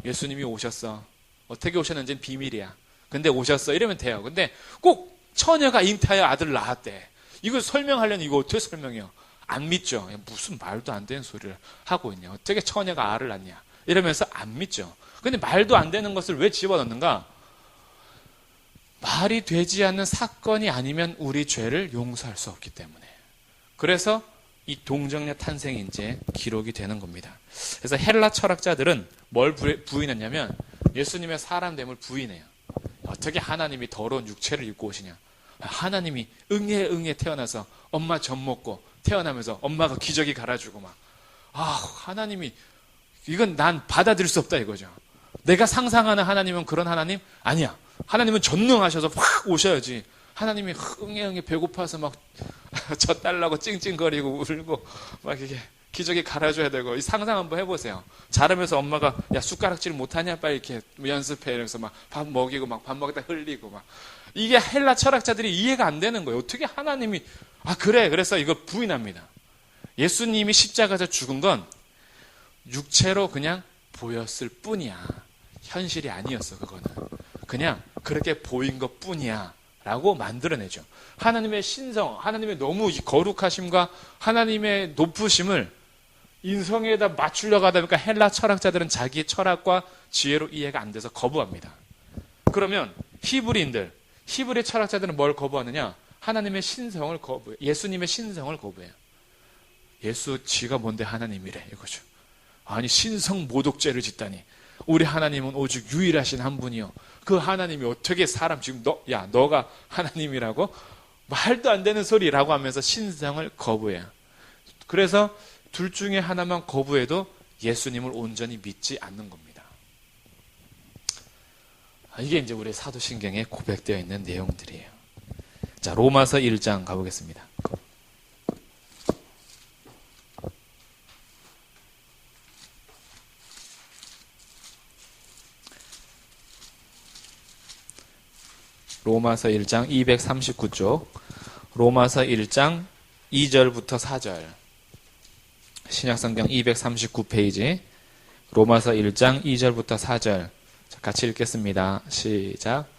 예수님이 오셨어. 어떻게 오셨는지는 비밀이야. 근데 오셨어. 이러면 돼요. 근데 꼭 처녀가 잉태하여 아들을 낳았대. 이걸 설명하려면 이거 어떻게 설명해요? 안 믿죠. 무슨 말도 안 되는 소리를 하고 있냐. 어떻게 처녀가 알을 낳냐. 이러면서 안 믿죠. 근데 말도 안 되는 것을 왜 집어넣는가? 말이 되지 않는 사건이 아니면 우리 죄를 용서할 수 없기 때문에. 그래서 이 동정녀 탄생이 이제 기록이 되는 겁니다. 그래서 헬라 철학자들은 뭘 부인했냐면 예수님의 사람됨을 부인해요. 어떻게 하나님이 더러운 육체를 입고 오시냐. 하나님이 응애 태어나서 엄마 젖 먹고 태어나면서 엄마가 기저귀 갈아주고 막 하나님이 이건 난 받아들일 수 없다 이거죠. 내가 상상하는 하나님은 그런 하나님 아니야. 하나님은 전능하셔서 확 오셔야지. 하나님이 응애 배고파서 막 젖 달라고 찡찡거리고 울고 막 이게 기저귀 갈아줘야 되고 이 상상 한번 해보세요. 자라면서 엄마가 야 숟가락질 못하냐 빨리 이렇게 연습해 이러면서 막 밥 먹이고 막 밥 먹다 흘리고 막 이게 헬라 철학자들이 이해가 안 되는 거예요. 어떻게 하나님이 그래 그래서 이거 부인합니다. 예수님이 십자가에서 죽은 건 육체로 그냥 보였을 뿐이야. 현실이 아니었어. 그거는 그냥 그렇게 보인 것 뿐이야 라고 만들어내죠. 하나님의 신성, 하나님의 너무 거룩하심과 하나님의 높으심을 인성에다 맞추려고 하다 보니까 헬라 철학자들은 자기 철학과 지혜로 이해가 안 돼서 거부합니다. 그러면 히브리 철학자들은 뭘 거부하느냐? 하나님의 신성을 거부해요. 예수님의 신성을 거부해요. 예수 지가 뭔데 하나님이래 이거죠. 아니 신성 모독죄를 짓다니. 우리 하나님은 오직 유일하신 한 분이요. 그 하나님이 어떻게 사람 지금 너가 하나님이라고 말도 안 되는 소리라고 하면서 신성을 거부해요. 그래서 둘 중에 하나만 거부해도 예수님을 온전히 믿지 않는 겁니다. 이게 이제 우리 사도신경에 고백되어 있는 내용들이에요. 자, 로마서 1장 가보겠습니다. 로마서 1장 239쪽 로마서 1장 2절부터 4절 신약성경 239페이지 로마서 1장 2절부터 4절 같이 읽겠습니다. 시작.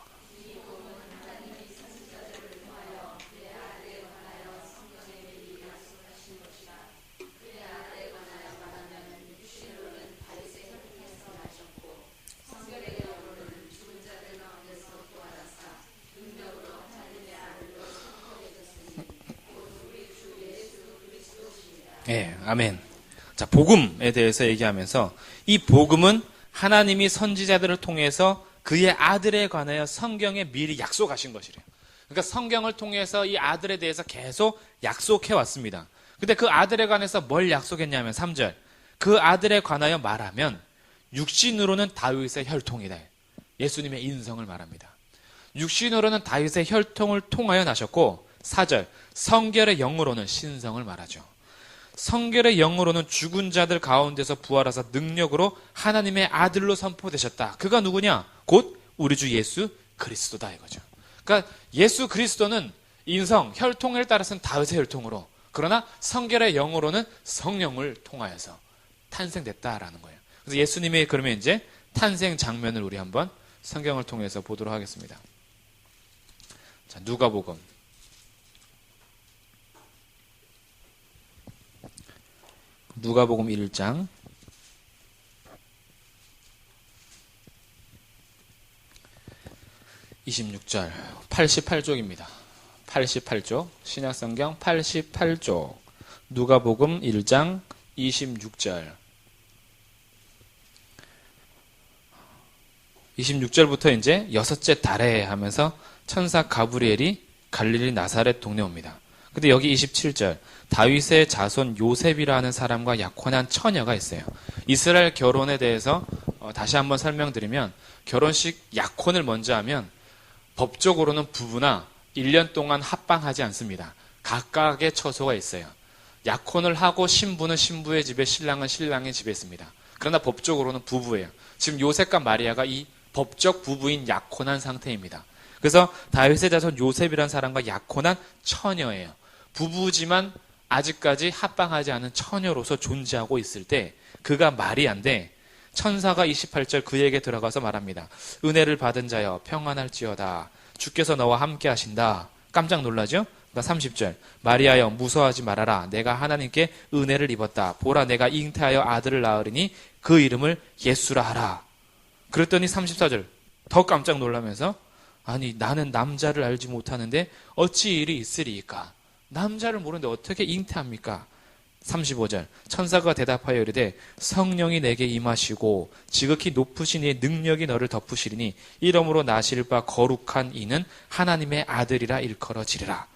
예, 아멘. 자, 복음에 대해서 얘기하면서 이 복음은 하나님이 선지자들을 통해서 그의 아들에 관하여 성경에 미리 약속하신 것이래요. 그러니까 성경을 통해서 이 아들에 대해서 계속 약속해 왔습니다. 근데 그 아들에 관해서 뭘 약속했냐면 3절. 그 아들에 관하여 말하면 육신으로는 다윗의 혈통이다. 예수님의 인성을 말합니다. 육신으로는 다윗의 혈통을 통하여 나셨고 4절 성결의 영으로는 신성을 말하죠. 성결의 영으로는 죽은 자들 가운데서 부활하사 능력으로 하나님의 아들로 선포되셨다. 그가 누구냐? 곧 우리 주 예수 그리스도다 이거죠. 그러니까 예수 그리스도는 인성, 혈통을 따라서는 다윗의 혈통으로, 그러나 성결의 영으로는 성령을 통하여서 탄생됐다라는 거예요. 그래서 예수님의 그러면 이제 탄생 장면을 우리 한번 성경을 통해서 보도록 하겠습니다. 자, 누가복음 1장 26절 88쪽입니다. 88쪽 신약성경 88쪽 누가복음 1장 26절 26절부터 이제 여섯째 달에 하면서 천사 가브리엘이 갈릴리 나사렛 동네 옵니다. 근데 여기 27절 다윗의 자손 요셉이라는 사람과 약혼한 처녀가 있어요. 이스라엘 결혼에 대해서 다시 한번 설명드리면 결혼식 약혼을 먼저 하면 법적으로는 부부나 1년 동안 합방하지 않습니다. 각각의 처소가 있어요. 약혼을 하고 신부는 신부의 집에 신랑은 신랑의 집에 있습니다. 그러나 법적으로는 부부예요. 지금 요셉과 마리아가 이 법적 부부인 약혼한 상태입니다. 그래서 다윗의 자손 요셉이라는 사람과 약혼한 처녀예요. 부부지만 아직까지 합방하지 않은 처녀로서 존재하고 있을 때 그가 마리아인데 천사가 28절 그에게 들어가서 말합니다. 은혜를 받은 자여 평안할지어다. 주께서 너와 함께 하신다. 깜짝 놀라죠? 그러니까 30절 마리아여 무서워하지 말아라. 내가 하나님께 은혜를 입었다. 보라 내가 잉태하여 아들을 낳으리니 그 이름을 예수라 하라. 그랬더니 34절 더 깜짝 놀라면서 아니 나는 남자를 알지 못하는데 어찌 일이 있으리이까. 남자를 모르는데 어떻게 잉태합니까? 35절 천사가 대답하여 이르되 성령이 내게 임하시고 지극히 높으신 이의 능력이 너를 덮으시리니 이러므로 나실 바 거룩한 이는 하나님의 아들이라 일컬어지리라.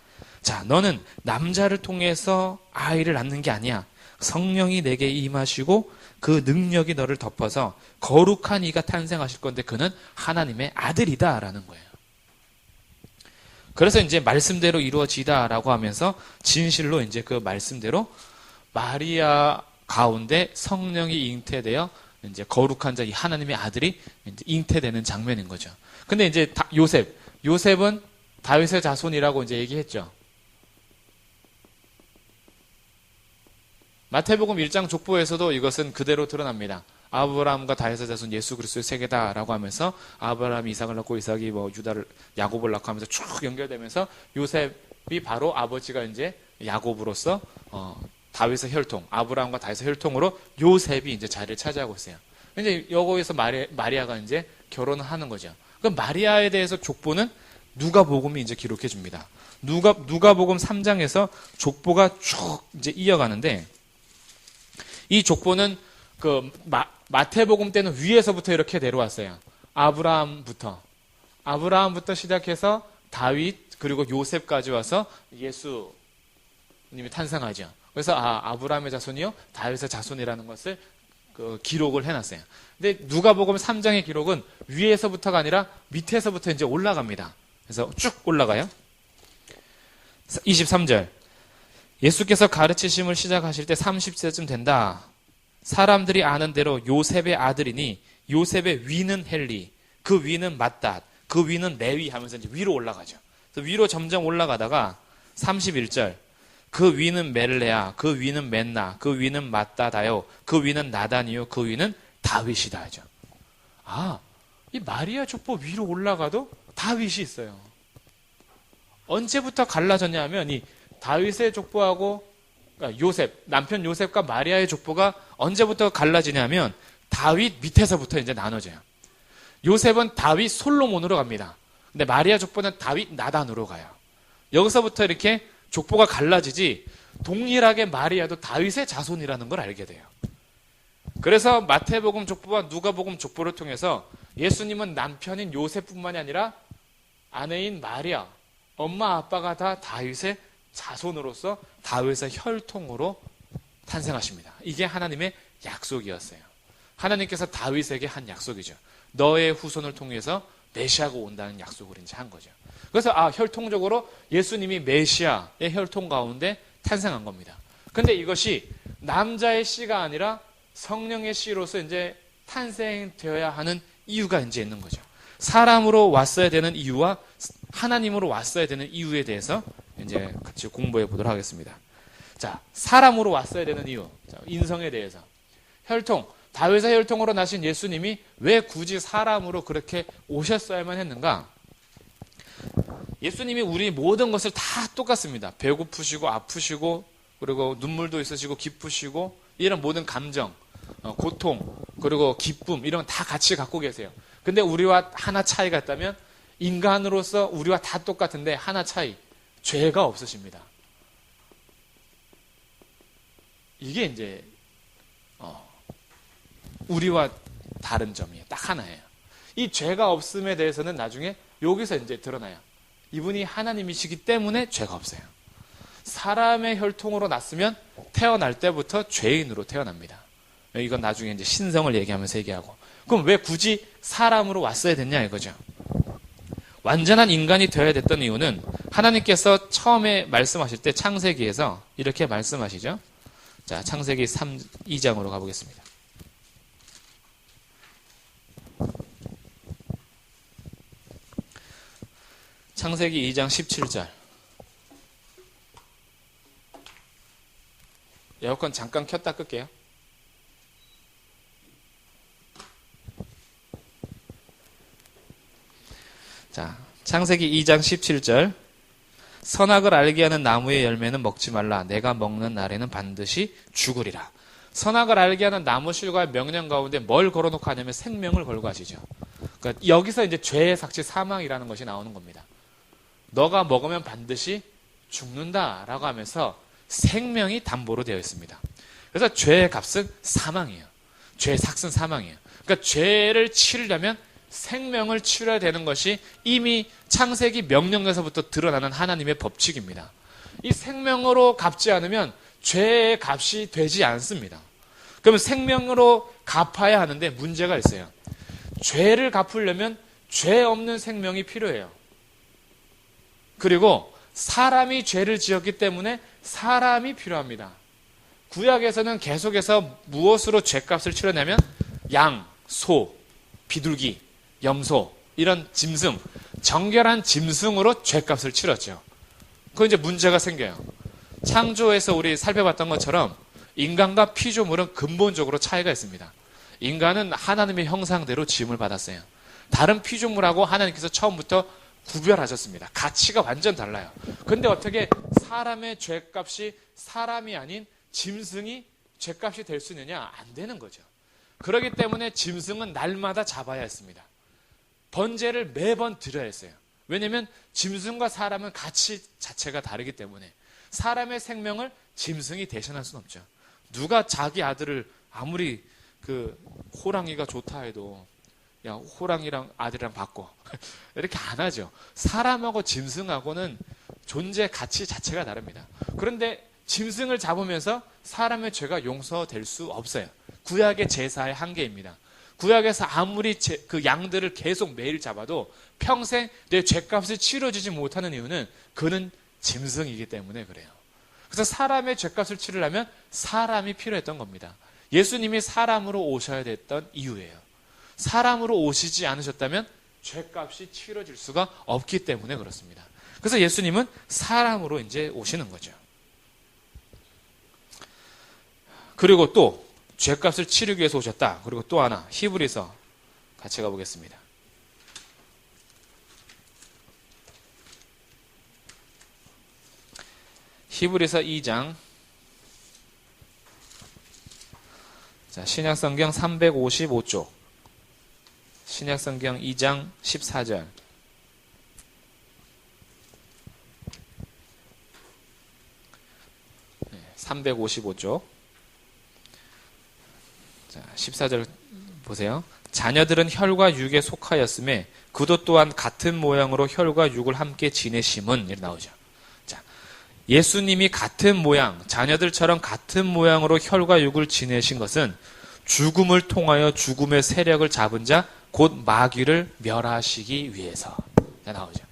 자, 너는 남자를 통해서 아이를 낳는 게 아니야. 성령이 내게 임하시고 그 능력이 너를 덮어서 거룩한 이가 탄생하실 건데 그는 하나님의 아들이다 라는 거예요. 그래서 이제 말씀대로 이루어지다라고 하면서 진실로 이제 그 말씀대로 마리아 가운데 성령이 잉태되어 이제 거룩한 자 이 하나님의 아들이 이제 잉태되는 장면인 거죠. 근데 이제 요셉은 다윗의 자손이라고 이제 얘기했죠. 마태복음 1장 족보에서도 이것은 그대로 드러납니다. 아브라함과 다윗의 자손 예수 그리스도의 세계다라고 하면서 아브라함이 이삭을 낳고 이삭이 유다를 야곱을 낳고 하면서 쭉 연결되면서 요셉이 바로 아버지가 이제 야곱으로서 다윗의 혈통, 아브라함과 다윗의 혈통으로 요셉이 이제 자리를 차지하고 있어요. 이제 여기서 마리아가 이제 결혼을 하는 거죠. 그럼 마리아에 대해서 족보는 누가복음이 이제 기록해 줍니다. 누가복음 3장에서 족보가 쭉 이제 이어가는데 이 족보는 그 마태복음 때는 위에서부터 이렇게 내려왔어요. 아브라함부터 시작해서 다윗 그리고 요셉까지 와서 예수님이 탄생하죠. 그래서 아브라함의 자손이요 다윗의 자손이라는 것을 기록을 해놨어요. 근데 누가복음 3장의 기록은 위에서부터가 아니라 밑에서부터 이제 올라갑니다. 그래서 쭉 올라가요. 23절 예수께서 가르치심을 시작하실 때 30세쯤 된다. 사람들이 아는 대로 요셉의 아들이니 요셉의 위는 헬리, 그 위는 맏닷, 그 위는 레위 하면서 이제 위로 올라가죠. 그래서 위로 점점 올라가다가 31절 그 위는 멜레아, 그 위는 맨나, 그 위는 맏다다요, 그 위는 나단이요, 그 위는 다윗이다 하죠. 이 마리아 족보 위로 올라가도 다윗이 있어요. 언제부터 갈라졌냐면 이 다윗의 족보하고 요셉, 남편 요셉과 마리아의 족보가 언제부터 갈라지냐면 다윗 밑에서부터 이제 나눠져요. 요셉은 다윗 솔로몬으로 갑니다. 근데 마리아 족보는 다윗 나단으로 가요. 여기서부터 이렇게 족보가 갈라지지 동일하게 마리아도 다윗의 자손이라는 걸 알게 돼요. 그래서 마태복음 족보와 누가복음 족보를 통해서 예수님은 남편인 요셉뿐만이 아니라 아내인 마리아, 엄마 아빠가 다 다윗의 자손으로서 다윗의 혈통으로 탄생하십니다. 이게 하나님의 약속이었어요. 하나님께서 다윗에게 한 약속이죠. 너의 후손을 통해서 메시아가 온다는 약속을 이제 한 거죠. 그래서 혈통적으로 예수님이 메시아의 혈통 가운데 탄생한 겁니다. 근데 이것이 남자의 씨가 아니라 성령의 씨로서 이제 탄생되어야 하는 이유가 이제 있는 거죠. 사람으로 왔어야 되는 이유와 하나님으로 왔어야 되는 이유에 대해서 이제 같이 공부해 보도록 하겠습니다. 자, 사람으로 왔어야 되는 이유. 자, 인성에 대해서. 혈통. 다윗의 혈통으로 나신 예수님이 왜 굳이 사람으로 그렇게 오셨어야만 했는가? 예수님이 우리 모든 것을 다 똑같습니다. 배고프시고 아프시고 그리고 눈물도 있으시고 기쁘시고 이런 모든 감정, 고통, 그리고 기쁨 이런 건 다 같이 갖고 계세요. 근데 우리와 하나 차이가 있다면 인간으로서 우리와 다 똑같은데 하나 차이, 죄가 없으십니다. 이게 이제 우리와 다른 점이에요. 딱 하나예요. 이 죄가 없음에 대해서는 나중에 여기서 이제 드러나요. 이분이 하나님이시기 때문에 죄가 없어요. 사람의 혈통으로 났으면 태어날 때부터 죄인으로 태어납니다. 이건 나중에 이제 신성을 얘기하면서 얘기하고. 그럼 왜 굳이 사람으로 왔어야 됐냐 이거죠. 완전한 인간이 되어야 됐던 이유는 하나님께서 처음에 말씀하실 때 창세기에서 이렇게 말씀하시죠. 자, 창세기 2장으로 가보겠습니다. 창세기 2장 17절. 에어컨 잠깐 켰다 끌게요. 자, 창세기 2장 17절. 선악을 알게 하는 나무의 열매는 먹지 말라. 내가 먹는 날에는 반드시 죽으리라. 선악을 알게 하는 나무 실과의 명령 가운데 뭘 걸어놓고 하냐면 생명을 걸고 하시죠. 그러니까 여기서 이제 죄의 삭시 사망이라는 것이 나오는 겁니다. 너가 먹으면 반드시 죽는다라고 하면서 생명이 담보로 되어 있습니다. 그래서 죄의 값은 사망이에요. 죄의 삭은 사망이에요. 그러니까 죄를 치르려면 생명을 치러야 되는 것이 이미 창세기 명령에서부터 드러나는 하나님의 법칙입니다. 이 생명으로 갚지 않으면 죄의 값이 되지 않습니다. 그러면 생명으로 갚아야 하는데 문제가 있어요. 죄를 갚으려면 죄 없는 생명이 필요해요. 그리고 사람이 죄를 지었기 때문에 사람이 필요합니다. 구약에서는 계속해서 무엇으로 죄값을 치러내면 양, 소, 비둘기, 염소 이런 짐승, 정결한 짐승으로 죄값을 치렀죠. 그건 이제 문제가 생겨요. 창조에서 우리 살펴봤던 것처럼 인간과 피조물은 근본적으로 차이가 있습니다. 인간은 하나님의 형상대로 지음을 받았어요. 다른 피조물하고 하나님께서 처음부터 구별하셨습니다. 가치가 완전 달라요. 근데 어떻게 사람의 죄값이 사람이 아닌 짐승이 죄값이 될 수 있느냐? 안 되는 거죠. 그렇기 때문에 짐승은 날마다 잡아야 했습니다. 번제를 매번 드려야 했어요. 왜냐하면 짐승과 사람은 가치 자체가 다르기 때문에 사람의 생명을 짐승이 대신할 수는 없죠. 누가 자기 아들을 아무리 호랑이가 좋다 해도 야, 호랑이랑 아들이랑 바꿔. 이렇게 안 하죠. 사람하고 짐승하고는 존재 가치 자체가 다릅니다. 그런데 짐승을 잡으면서 사람의 죄가 용서될 수 없어요. 구약의 제사의 한계입니다. 구약에서 아무리 그 양들을 계속 매일 잡아도 평생 내 죄값을 치러주지 못하는 이유는 그는 짐승이기 때문에 그래요. 그래서 사람의 죄값을 치르려면 사람이 필요했던 겁니다. 예수님이 사람으로 오셔야 됐던 이유예요. 사람으로 오시지 않으셨다면 죄값이 치러질 수가 없기 때문에 그렇습니다. 그래서 예수님은 사람으로 이제 오시는 거죠. 그리고 또 죄값을 치르기 위해서 오셨다. 그리고 또 하나 히브리서 같이 가보겠습니다. 히브리서 2장. 자, 신약성경 355쪽. 신약성경 2장 14절. 네, 355쪽. 자, 14절 보세요. 자녀들은 혈과 육에 속하였음에 그도 또한 같은 모양으로 혈과 육을 함께 지내심은 이렇게 나오죠. 자, 예수님이 같은 모양, 자녀들처럼 같은 모양으로 혈과 육을 지내신 것은 죽음을 통하여 죽음의 세력을 잡은 자 곧 마귀를 멸하시기 위해서. 나오죠.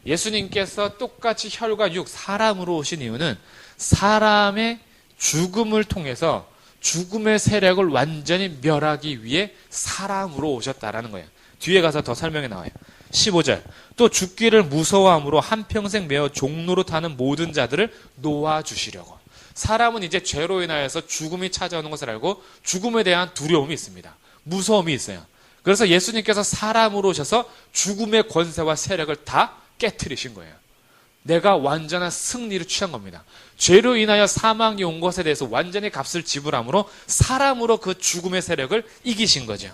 예수님께서 똑같이 혈과 육, 사람으로 오신 이유는 사람의 죽음을 통해서 죽음의 세력을 완전히 멸하기 위해 사람으로 오셨다라는 거예요. 뒤에 가서 더 설명이 나와요. 15절. 또 죽기를 무서워함으로 한평생 매어 종로로 타는 모든 자들을 놓아주시려고. 사람은 이제 죄로 인하여서 죽음이 찾아오는 것을 알고 죽음에 대한 두려움이 있습니다. 무서움이 있어요. 그래서 예수님께서 사람으로 오셔서 죽음의 권세와 세력을 다 깨트리신 거예요. 내가 완전한 승리를 취한 겁니다. 죄로 인하여 사망이 온 것에 대해서 완전히 값을 지불함으로 사람으로 그 죽음의 세력을 이기신 거죠.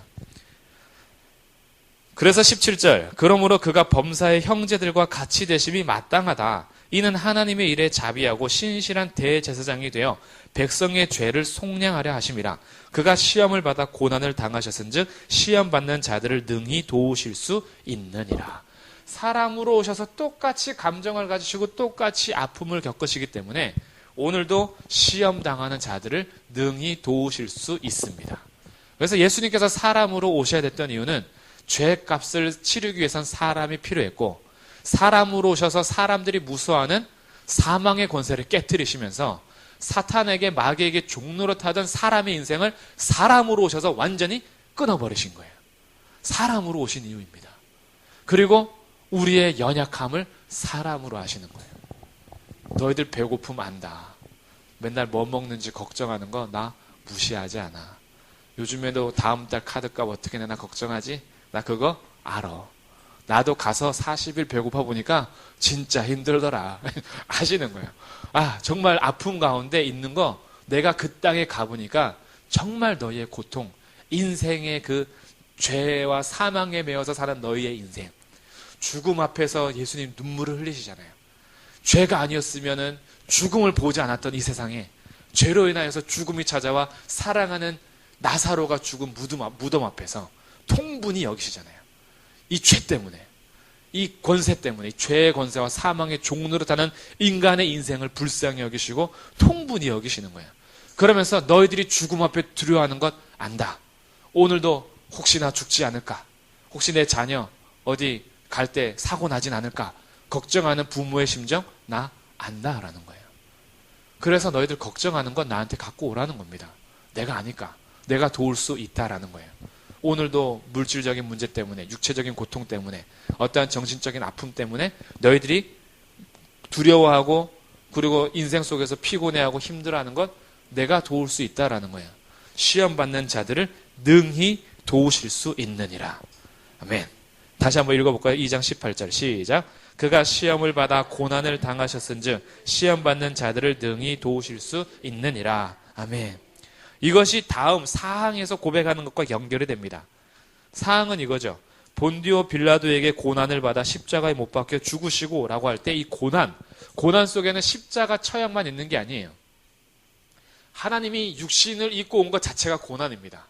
그래서 17절. 그러므로 그가 범사의 형제들과 같이 되심이 마땅하다. 이는 하나님의 일에 자비하고 신실한 대제사장이 되어 백성의 죄를 속량하려 하심이라. 그가 시험을 받아 고난을 당하셨은즉 시험 받는 자들을 능히 도우실 수 있느니라. 사람으로 오셔서 똑같이 감정을 가지시고 똑같이 아픔을 겪으시기 때문에 오늘도 시험 당하는 자들을 능히 도우실 수 있습니다. 그래서 예수님께서 사람으로 오셔야 됐던 이유는 죄값을 치르기 위해선 사람이 필요했고, 사람으로 오셔서 사람들이 무서워하는 사망의 권세를 깨트리시면서 사탄에게 마귀에게 종로로 타던 사람의 인생을 사람으로 오셔서 완전히 끊어버리신 거예요. 사람으로 오신 이유입니다. 그리고 우리의 연약함을 사람으로 하시는 거예요. 너희들 배고픔 안다. 맨날 뭐 먹는지 걱정하는 거 나 무시하지 않아. 요즘에도 다음 달 카드값 어떻게 내나 걱정하지? 나 그거 알아. 나도 가서 40일 배고파 보니까 진짜 힘들더라. 아시는 거예요. 아, 정말 아픔 가운데 있는 거 내가 그 땅에 가보니까 정말 너희의 고통, 인생의 그 죄와 사망에 매여서 사는 너희의 인생, 죽음 앞에서 예수님 눈물을 흘리시잖아요. 죄가 아니었으면은 죽음을 보지 않았던 이 세상에 죄로 인하여서 죽음이 찾아와 사랑하는 나사로가 죽은 무덤 앞에서 통분히 여기시잖아요. 이 죄 때문에, 이 권세 때문에, 이 죄의 권세와 사망의 종로로 타는 인간의 인생을 불쌍히 여기시고 통분히 여기시는 거예요. 그러면서 너희들이 죽음 앞에 두려워하는 것 안다. 오늘도 혹시나 죽지 않을까? 혹시 내 자녀 어디 갈 때 사고 나진 않을까? 걱정하는 부모의 심정 나 안다라는 거예요. 그래서 너희들 걱정하는 건 나한테 갖고 오라는 겁니다. 내가 아니까. 내가 도울 수 있다라는 거예요. 오늘도 물질적인 문제 때문에, 육체적인 고통 때문에, 어떠한 정신적인 아픔 때문에 너희들이 두려워하고 그리고 인생 속에서 피곤해하고 힘들어하는 것 내가 도울 수 있다라는 거예요. 시험 받는 자들을 능히 도우실 수 있느니라. 아멘. 다시 한번 읽어볼까요? 2장 18절 시작. 그가 시험을 받아 고난을 당하셨은즉 시험 받는 자들을 능히 도우실 수 있느니라. 아멘. 이것이 다음 사항에서 고백하는 것과 연결이 됩니다. 사항은 이거죠. 본디오 빌라도에게 고난을 받아 십자가에 못 박혀 죽으시고 라고 할 때 이 고난 속에는 십자가 처형만 있는 게 아니에요. 하나님이 육신을 입고 온 것 자체가 고난입니다.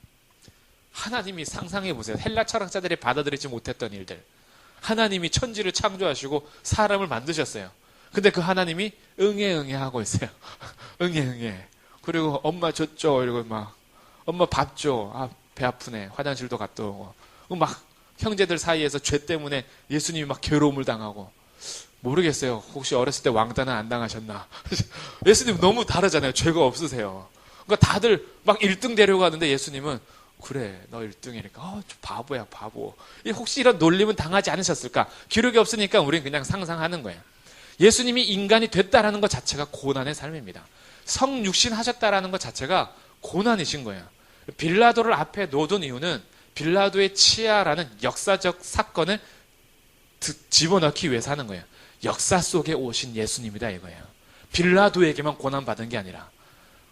하나님이 상상해 보세요. 헬라 철학자들이 받아들이지 못했던 일들. 하나님이 천지를 창조하시고 사람을 만드셨어요. 근데 그 하나님이 응애 하고 있어요. 응애. 그리고 엄마 줬죠. 이러고 막 엄마 밥 줘. 아, 배 아프네. 화장실도 갔다 오고. 막 형제들 사이에서 죄 때문에 예수님이 막 괴로움을 당하고. 모르겠어요. 혹시 어렸을 때 왕따는 안 당하셨나? 예수님 너무 다르잖아요. 죄가 없으세요. 그러니까 다들 막 1등 되려고 하는데 예수님은 그래, 너 1등이니까. 저 바보야, 바보. 혹시 이런 놀림은 당하지 않으셨을까? 기록이 없으니까 우리는 그냥 상상하는 거예요. 예수님이 인간이 됐다라는 것 자체가 고난의 삶입니다. 성육신 하셨다라는 것 자체가 고난이신 거예요. 빌라도를 앞에 놓은 이유는 빌라도의 치아라는 역사적 사건을 집어넣기 위해서 하는 거예요. 역사 속에 오신 예수님이다 이거예요. 빌라도에게만 고난받은 게 아니라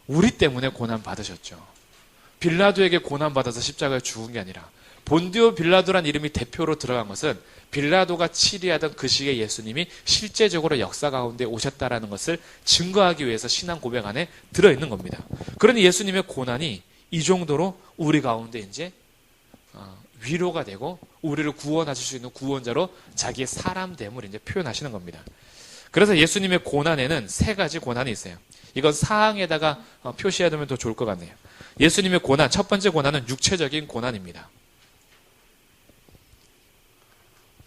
우리 때문에 고난받으셨죠. 빌라도에게 고난받아서 십자가에 죽은 게 아니라 본디오 빌라도란 이름이 대표로 들어간 것은 빌라도가 치리하던 그 시기에 예수님이 실제적으로 역사 가운데 오셨다라는 것을 증거하기 위해서 신앙 고백 안에 들어있는 겁니다. 그러니 예수님의 고난이 이 정도로 우리 가운데 이제 위로가 되고 우리를 구원하실 수 있는 구원자로 자기의 사람됨을 이제 표현하시는 겁니다. 그래서 예수님의 고난에는 3가지 고난이 있어요. 이건 사항에다가 표시해두면 더 좋을 것 같네요. 예수님의 고난, 첫 번째 고난은 육체적인 고난입니다.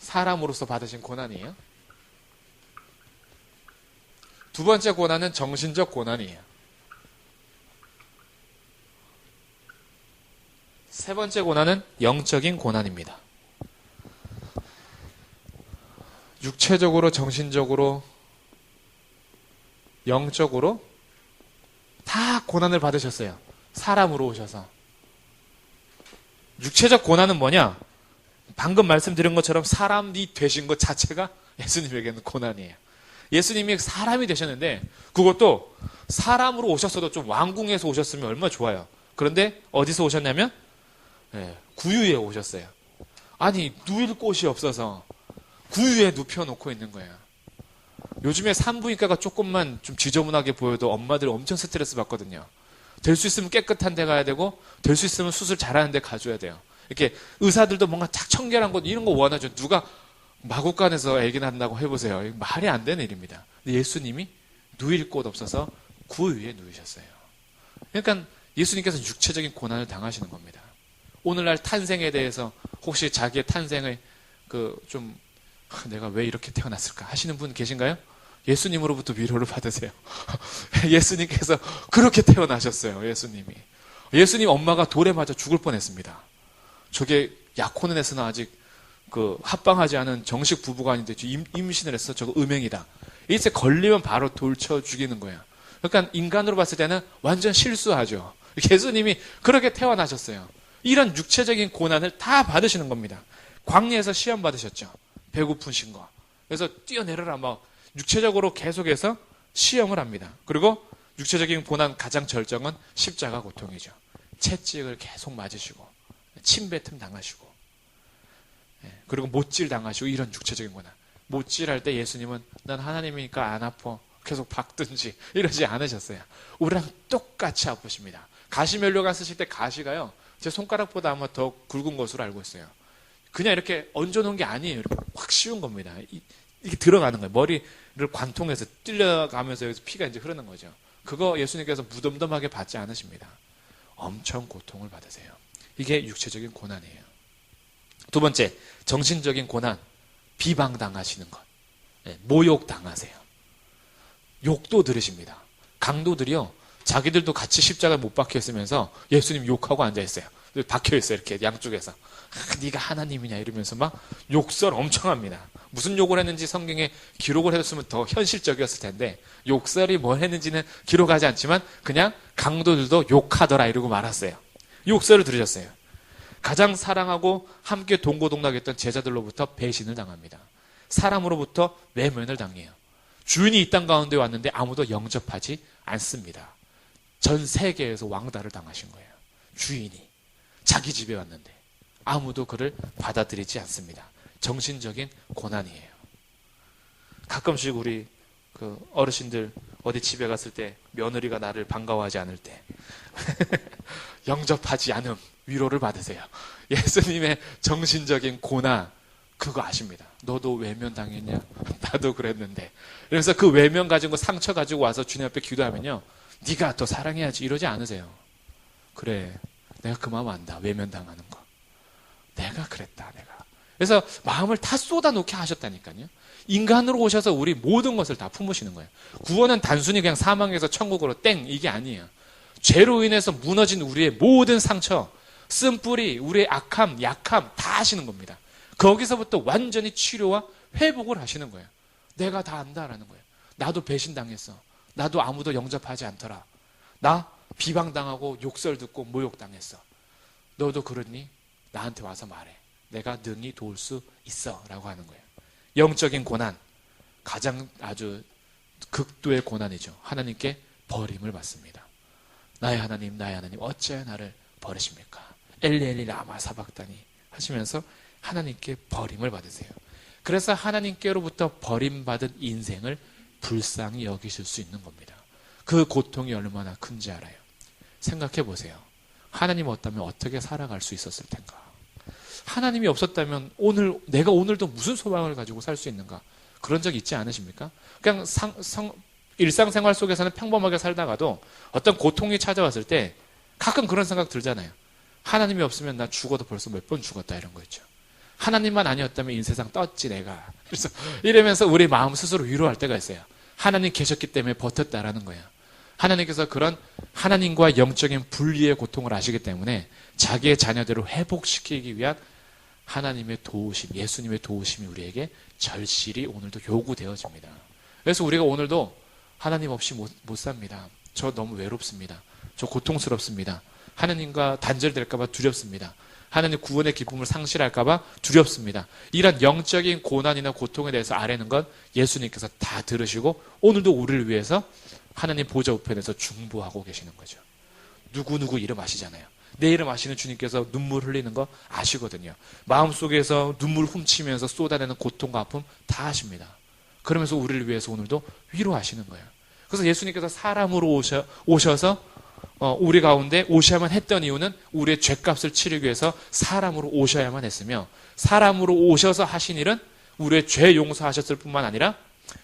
사람으로서 받으신 고난이에요. 두 번째 고난은 정신적 고난이에요. 세 번째 고난은 영적인 고난입니다. 육체적으로, 정신적으로, 영적으로 다 고난을 받으셨어요. 사람으로 오셔서. 육체적 고난은 뭐냐? 방금 말씀드린 것처럼 사람이 되신 것 자체가 예수님에게는 고난이에요. 예수님이 사람이 되셨는데 그것도 사람으로 오셨어도 좀 왕궁에서 오셨으면 얼마나 좋아요. 그런데 어디서 오셨냐면 구유에 오셨어요. 아니 누일 곳이 없어서 구유에 눕혀놓고 있는 거예요. 요즘에 산부인과가 조금만 좀 지저분하게 보여도 엄마들 엄청 스트레스 받거든요. 될 수 있으면 깨끗한 데 가야 되고 될 수 있으면 수술 잘하는 데 가줘야 돼요. 이렇게 의사들도 뭔가 딱 청결한 것 이런 거 원하죠. 누가 마구간에서 애기 낳는다고 해보세요. 말이 안 되는 일입니다. 근데 예수님이 누일 곳 없어서 구유에 누이셨어요. 그러니까 예수님께서 육체적인 고난을 당하시는 겁니다. 오늘날 탄생에 대해서 혹시 자기의 탄생을 내가 왜 이렇게 태어났을까 하시는 분 계신가요? 예수님으로부터 위로를 받으세요. 예수님께서 그렇게 태어나셨어요. 예수님 엄마가 돌에 맞아 죽을 뻔했습니다. 저게 약혼은 했으나 아직 합방하지 않은 정식 부부가 아닌데 임신을 했어. 저거 음행이다. 이제 걸리면 바로 돌 쳐 죽이는 거예요. 그러니까 인간으로 봤을 때는 완전 실수하죠. 예수님이 그렇게 태어나셨어요. 이런 육체적인 고난을 다 받으시는 겁니다. 광야에서 시험 받으셨죠. 배고프신 거. 그래서 뛰어내려라 막 육체적으로 계속해서 시험을 합니다. 그리고 육체적인 고난 가장 절정은 십자가 고통이죠. 채찍을 계속 맞으시고 침뱉음 당하시고 그리고 못질 당하시고 이런 육체적인 고난. 못질할 때 예수님은 난 하나님이니까 안 아파. 계속 박든지 이러지 않으셨어요. 우리랑 똑같이 아프십니다. 가시면류관 쓰실 때 가시가요. 제 손가락보다 아마 더 굵은 것으로 알고 있어요. 그냥 이렇게 얹어놓은 게 아니에요. 이렇게 확 씌운 겁니다. 이게 들어가는 거예요. 머리를 관통해서 뚫려가면서 여기서 피가 이제 흐르는 거죠. 그거 예수님께서 무덤덤하게 받지 않으십니다. 엄청 고통을 받으세요. 이게 육체적인 고난이에요. 두 번째, 정신적인 고난. 비방당하시는 것. 모욕당하세요. 욕도 들으십니다. 강도들이요. 자기들도 같이 십자가에 못 박혀 있으면서 예수님 욕하고 앉아있어요. 박혀 있어요. 이렇게 양쪽에서. 네가 하나님이냐 이러면서 막 욕설 엄청 합니다. 무슨 욕을 했는지 성경에 기록을 해뒀으면 더 현실적이었을 텐데 욕설이 뭘 했는지는 기록하지 않지만 그냥 강도들도 욕하더라 이러고 말았어요. 욕설을 들으셨어요. 가장 사랑하고 함께 동고동락했던 제자들로부터 배신을 당합니다. 사람으로부터 외면을 당해요. 주인이 이 땅 가운데 왔는데 아무도 영접하지 않습니다. 전 세계에서 왕따를 당하신 거예요. 주인이 자기 집에 왔는데 아무도 그를 받아들이지 않습니다. 정신적인 고난이에요. 가끔씩 우리 어르신들 어디 집에 갔을 때 며느리가 나를 반가워하지 않을 때 영접하지 않음 위로를 받으세요. 예수님의 정신적인 고난 그거 아십니다. 너도 외면당했냐? 나도 그랬는데. 그래서 그 외면 가지고 상처 가지고 와서 주님 앞에 기도하면요. 네가 더 사랑해야지 이러지 않으세요. 그래 내가 그 마음 안다. 외면당하는 거. 내가 그랬다. 내가. 그래서 마음을 다 쏟아놓게 하셨다니까요. 인간으로 오셔서 우리 모든 것을 다 품으시는 거예요. 구원은 단순히 그냥 사망에서 천국으로 땡 이게 아니에요. 죄로 인해서 무너진 우리의 모든 상처, 쓴뿌리, 우리의 악함, 약함 다 하시는 겁니다. 거기서부터 완전히 치료와 회복을 하시는 거예요. 내가 다 안다라는 거예요. 나도 배신당했어. 나도 아무도 영접하지 않더라. 나 비방당하고 욕설 듣고 모욕당했어. 너도 그러니 나한테 와서 말해. 내가 능히 도울 수 있어 라고 하는 거예요. 영적인 고난, 가장 아주 극도의 고난이죠. 하나님께 버림을 받습니다. 나의 하나님 어찌하여 나를 버리십니까? 엘리 라마 사박다니 하시면서 하나님께 버림을 받으세요. 그래서 하나님께로부터 버림받은 인생을 불쌍히 여기실 수 있는 겁니다. 그 고통이 얼마나 큰지 알아요. 생각해 보세요. 하나님 없다면 어떻게 살아갈 수 있었을 텐가? 하나님이 없었다면 내가 오늘도 무슨 소망을 가지고 살 수 있는가? 그런 적 있지 않으십니까? 그냥 일상생활 속에서는 평범하게 살다가도 어떤 고통이 찾아왔을 때 가끔 그런 생각 들잖아요. 하나님이 없으면 나 죽어도 벌써 몇 번 죽었다 이런 거 있죠. 하나님만 아니었다면 이 세상 떴지 내가. 그래서 이러면서 우리 마음 스스로 위로할 때가 있어요. 하나님 계셨기 때문에 버텼다라는 거예요. 하나님께서 그런 하나님과 영적인 분리의 고통을 아시기 때문에 자기의 자녀들을 회복시키기 위한 하나님의 도우심, 예수님의 도우심이 우리에게 절실히 오늘도 요구되어집니다. 그래서 우리가 오늘도 하나님 없이 못 삽니다. 저 너무 외롭습니다. 저 고통스럽습니다. 하나님과 단절될까 봐 두렵습니다. 하나님 구원의 기쁨을 상실할까 봐 두렵습니다. 이런 영적인 고난이나 고통에 대해서 아뢰는 건 예수님께서 다 들으시고 오늘도 우리를 위해서 하나님 보좌 우편에서 중보하고 계시는 거죠. 누구누구 이름 아시잖아요. 내 이름 아시는 주님께서 눈물 흘리는 거 아시거든요. 마음속에서 눈물 훔치면서 쏟아내는 고통과 아픔 다 아십니다. 그러면서 우리를 위해서 오늘도 위로하시는 거예요. 그래서 예수님께서 사람으로 오셔서 우리 가운데 오셔야만 했던 이유는 우리의 죄값을 치르기 위해서 사람으로 오셔야만 했으며, 사람으로 오셔서 하신 일은 우리의 죄 용서하셨을 뿐만 아니라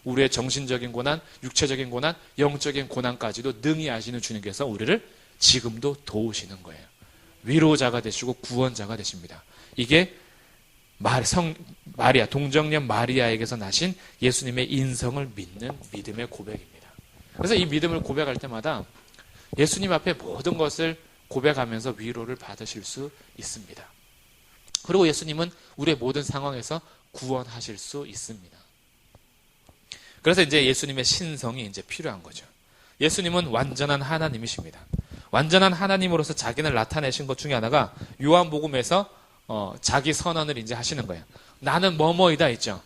우리의 정신적인 고난, 육체적인 고난, 영적인 고난까지도 능히 아시는 주님께서 우리를 지금도 도우시는 거예요. 위로자가 되시고 구원자가 되십니다. 이게 마리아, 동정녀 마리아에게서 나신 예수님의 인성을 믿는 믿음의 고백입니다. 그래서 이 믿음을 고백할 때마다 예수님 앞에 모든 것을 고백하면서 위로를 받으실 수 있습니다. 그리고 예수님은 우리의 모든 상황에서 구원하실 수 있습니다. 그래서 이제 예수님의 신성이 이제 필요한 거죠. 예수님은 완전한 하나님이십니다. 완전한 하나님으로서 자기를 나타내신 것 중에 하나가 요한복음에서 자기 선언을 이제 하시는 거예요. 나는 뭐뭐이다 있죠.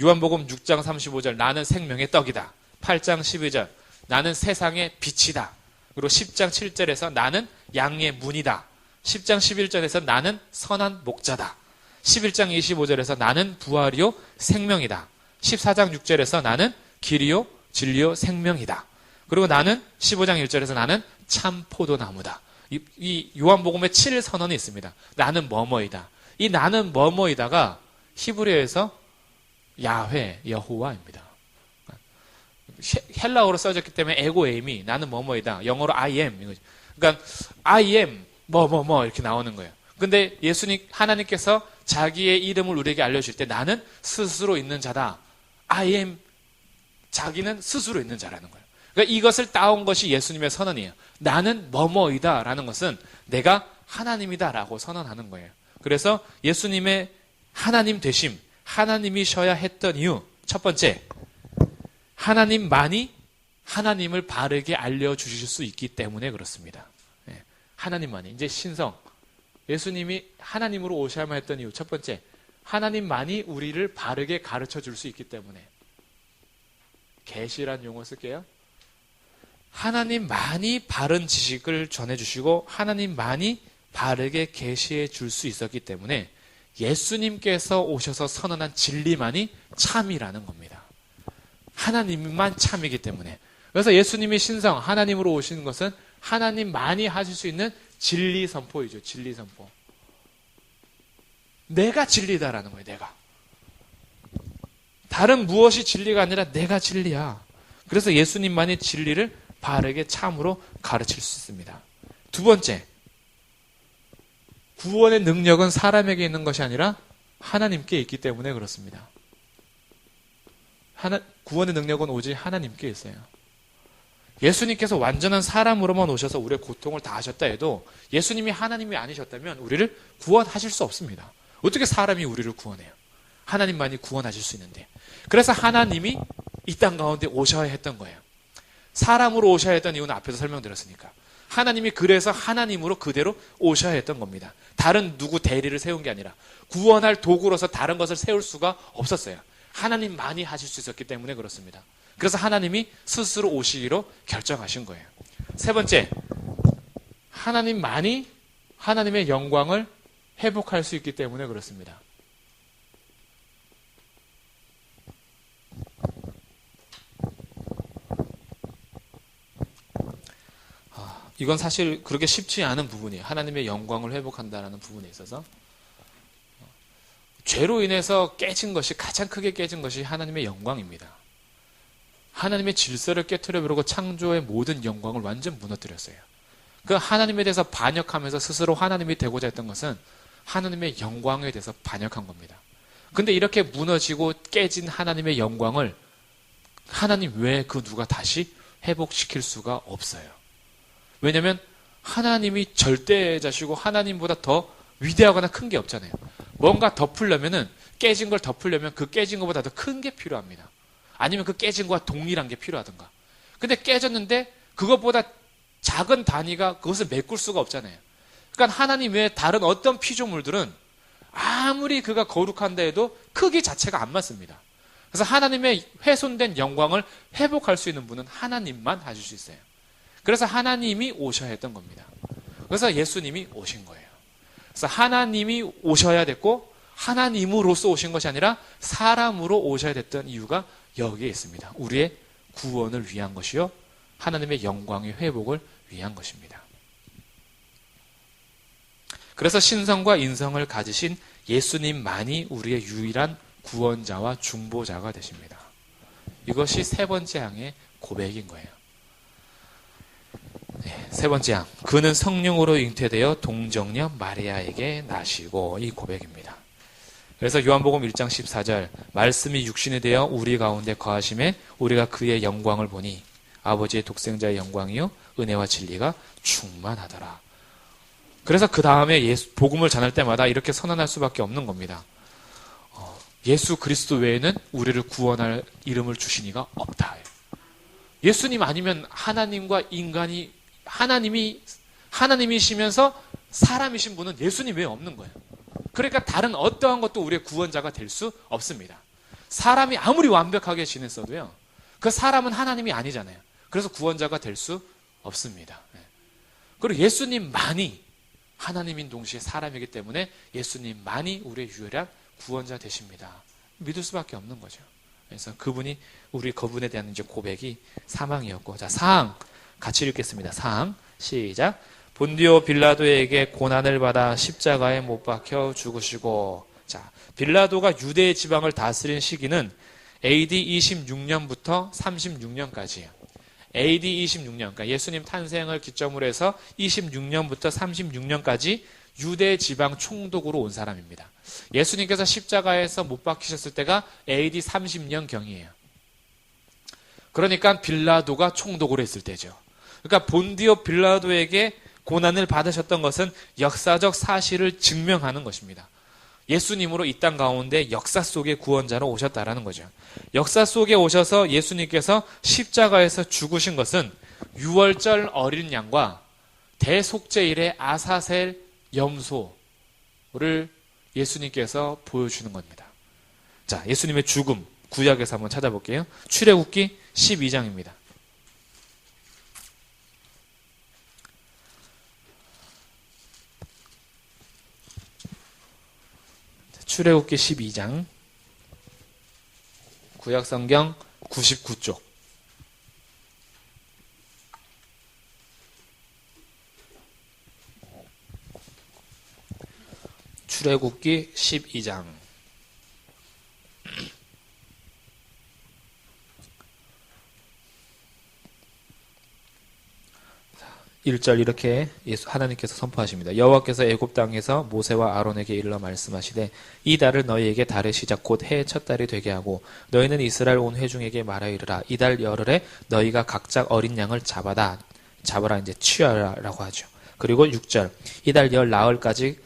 요한복음 6장 35절 나는 생명의 떡이다. 8장 12절 나는 세상의 빛이다. 그리고 10장 7절에서 나는 양의 문이다. 10장 11절에서 나는 선한 목자다. 11장 25절에서 나는 부활이요 생명이다. 14장 6절에서 나는 길이요 진리요 생명이다. 그리고 나는 15장 1절에서 나는 참 포도나무다. 이 요한복음에 7선언이 있습니다. 나는 뭐뭐이다. 이 나는 뭐뭐이다가 히브리어에서 야훼, 여호와입니다. 헬라어로 써졌기 때문에 에고에임이 나는 뭐뭐이다. 영어로 I am. 그러니까 I am 뭐뭐뭐 이렇게 나오는 거예요. 근데 하나님께서 자기의 이름을 우리에게 알려줄 때 나는 스스로 있는 자다. I am 자기는 스스로 있는 자라는 거예요. 그러니까 이것을 따온 것이 예수님의 선언이에요. 나는 뭐뭐이다 라는 것은 내가 하나님이다 라고 선언하는 거예요. 그래서 예수님의 하나님 되심, 하나님이셔야 했던 이유, 첫 번째, 하나님만이 하나님을 바르게 알려주실 수 있기 때문에 그렇습니다. 하나님만이. 이제 신성, 예수님이 하나님으로 오셔야만 했던 이유, 첫 번째, 하나님만이 우리를 바르게 가르쳐 줄 수 있기 때문에. 계시란 용어 쓸게요. 하나님만이 바른 지식을 전해주시고 하나님만이 바르게 계시해 줄 수 있었기 때문에 예수님께서 오셔서 선언한 진리만이 참이라는 겁니다. 하나님만 참이기 때문에. 그래서 예수님이 신성, 하나님으로 오시는 것은 하나님만이 하실 수 있는 진리 선포이죠. 진리 선포. 내가 진리다라는 거예요. 내가. 다른 무엇이 진리가 아니라 내가 진리야. 그래서 예수님만이 진리를 바르게 참으로 가르칠 수 있습니다. 두 번째, 구원의 능력은 사람에게 있는 것이 아니라 하나님께 있기 때문에 그렇습니다. 구원의 능력은 오직 하나님께 있어요. 예수님께서 완전한 사람으로만 오셔서 우리의 고통을 다 하셨다 해도 예수님이 하나님이 아니셨다면 우리를 구원하실 수 없습니다. 어떻게 사람이 우리를 구원해요? 하나님만이 구원하실 수 있는데. 그래서 하나님이 이 땅 가운데 오셔야 했던 거예요. 사람으로 오셔야 했던 이유는 앞에서 설명드렸으니까. 하나님이 그래서 하나님으로 그대로 오셔야 했던 겁니다. 다른 누구 대리를 세운 게 아니라 구원할 도구로서 다른 것을 세울 수가 없었어요. 하나님만이 하실 수 있었기 때문에 그렇습니다. 그래서 하나님이 스스로 오시기로 결정하신 거예요. 세 번째, 하나님만이 하나님의 영광을 회복할 수 있기 때문에 그렇습니다. 이건 사실 그렇게 쉽지 않은 부분이에요. 하나님의 영광을 회복한다는 부분에 있어서. 죄로 인해서 깨진 것이, 가장 크게 깨진 것이 하나님의 영광입니다. 하나님의 질서를 깨트려 버리고 창조의 모든 영광을 완전 무너뜨렸어요. 그 하나님에 대해서 반역하면서 스스로 하나님이 되고자 했던 것은 하나님의 영광에 대해서 반역한 겁니다. 근데 이렇게 무너지고 깨진 하나님의 영광을 하나님 외에 그 누가 다시 회복시킬 수가 없어요. 왜냐하면 하나님이 절대자시고 하나님보다 더 위대하거나 큰 게 없잖아요. 뭔가 덮으려면은 깨진 걸 덮으려면 그 깨진 것보다 더 큰 게 필요합니다. 아니면 그 깨진 거와 동일한 게 필요하든가. 근데 깨졌는데 그것보다 작은 단위가 그것을 메꿀 수가 없잖아요. 그러니까 하나님 외에 다른 어떤 피조물들은 아무리 그가 거룩한다 해도 크기 자체가 안 맞습니다. 그래서 하나님의 훼손된 영광을 회복할 수 있는 분은 하나님만 하실 수 있어요. 그래서 하나님이 오셔야 했던 겁니다. 그래서 예수님이 오신 거예요. 그래서 하나님이 오셔야 됐고 하나님으로서 오신 것이 아니라 사람으로 오셔야 됐던 이유가 여기에 있습니다. 우리의 구원을 위한 것이요, 하나님의 영광의 회복을 위한 것입니다. 그래서 신성과 인성을 가지신 예수님만이 우리의 유일한 구원자와 중보자가 되십니다. 이것이 세 번째 항의 고백인 거예요. 네, 세 번째 항. 그는 성령으로 잉태되어 동정녀 마리아에게 나시고, 이 고백입니다. 그래서 요한복음 1장 14절, 말씀이 육신이 되어 우리 가운데 거하심에 우리가 그의 영광을 보니 아버지의 독생자의 영광이요 은혜와 진리가 충만하더라. 그래서 그 다음에 복음을 전할 때마다 이렇게 선언할 수밖에 없는 겁니다. 예수 그리스도 외에는 우리를 구원할 이름을 주신 이가 없다. 예수님 아니면 하나님과 인간이, 하나님이시면서 사람이신 분은 예수님 외에 없는 거예요. 그러니까 다른 어떠한 것도 우리의 구원자가 될 수 없습니다. 사람이 아무리 완벽하게 지냈어도요, 그 사람은 하나님이 아니잖아요. 그래서 구원자가 될 수 없습니다. 그리고 예수님만이 하나님인 동시에 사람이기 때문에 예수님만이 우리의 유일한 구원자 되십니다. 믿을 수밖에 없는 거죠. 그래서 그분에 대한 이제 고백이 사망이었고, 자, 사항 같이 읽겠습니다. 사항 시작. 본디오 빌라도에게 고난을 받아 십자가에 못 박혀 죽으시고, 자, 빌라도가 유대 지방을 다스린 시기는 AD 26년부터 36년까지예요. AD 26년, 그러니까 예수님 탄생을 기점으로 해서 26년부터 36년까지 유대 지방 총독으로 온 사람입니다. 예수님께서 십자가에서 못 박히셨을 때가 AD 30년경이에요. 그러니까 빌라도가 총독으로 했을 때죠. 그러니까 본디오 빌라도에게 고난을 받으셨던 것은 역사적 사실을 증명하는 것입니다. 예수님으로 이 땅 가운데 역사 속의 구원자로 오셨다라는 거죠. 역사 속에 오셔서 예수님께서 십자가에서 죽으신 것은 유월절 어린 양과 대속죄일의 아사셀 염소를 예수님께서 보여주는 겁니다. 자, 예수님의 죽음 구약에서 한번 찾아볼게요. 출애굽기 12장입니다. 출애굽기 12장 구약성경 99쪽. 출애굽기 12장 1절 이렇게 하나님께서 선포하십니다. 여호와께서 애굽 땅에서 모세와 아론에게 일러 말씀하시되 이 달을 너희에게 달의 시작 곧 해의 첫 달이 되게 하고 너희는 이스라엘 온 회중에게 말하여 이르라. 이 달 열흘에 너희가 각자 어린 양을 잡아라 이제 취하라고 하죠. 그리고 6절 이 달 열 나흘까지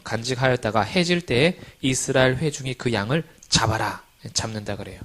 간직하였다가 해질 때에 이스라엘 회중이 그 양을 잡는다 그래요.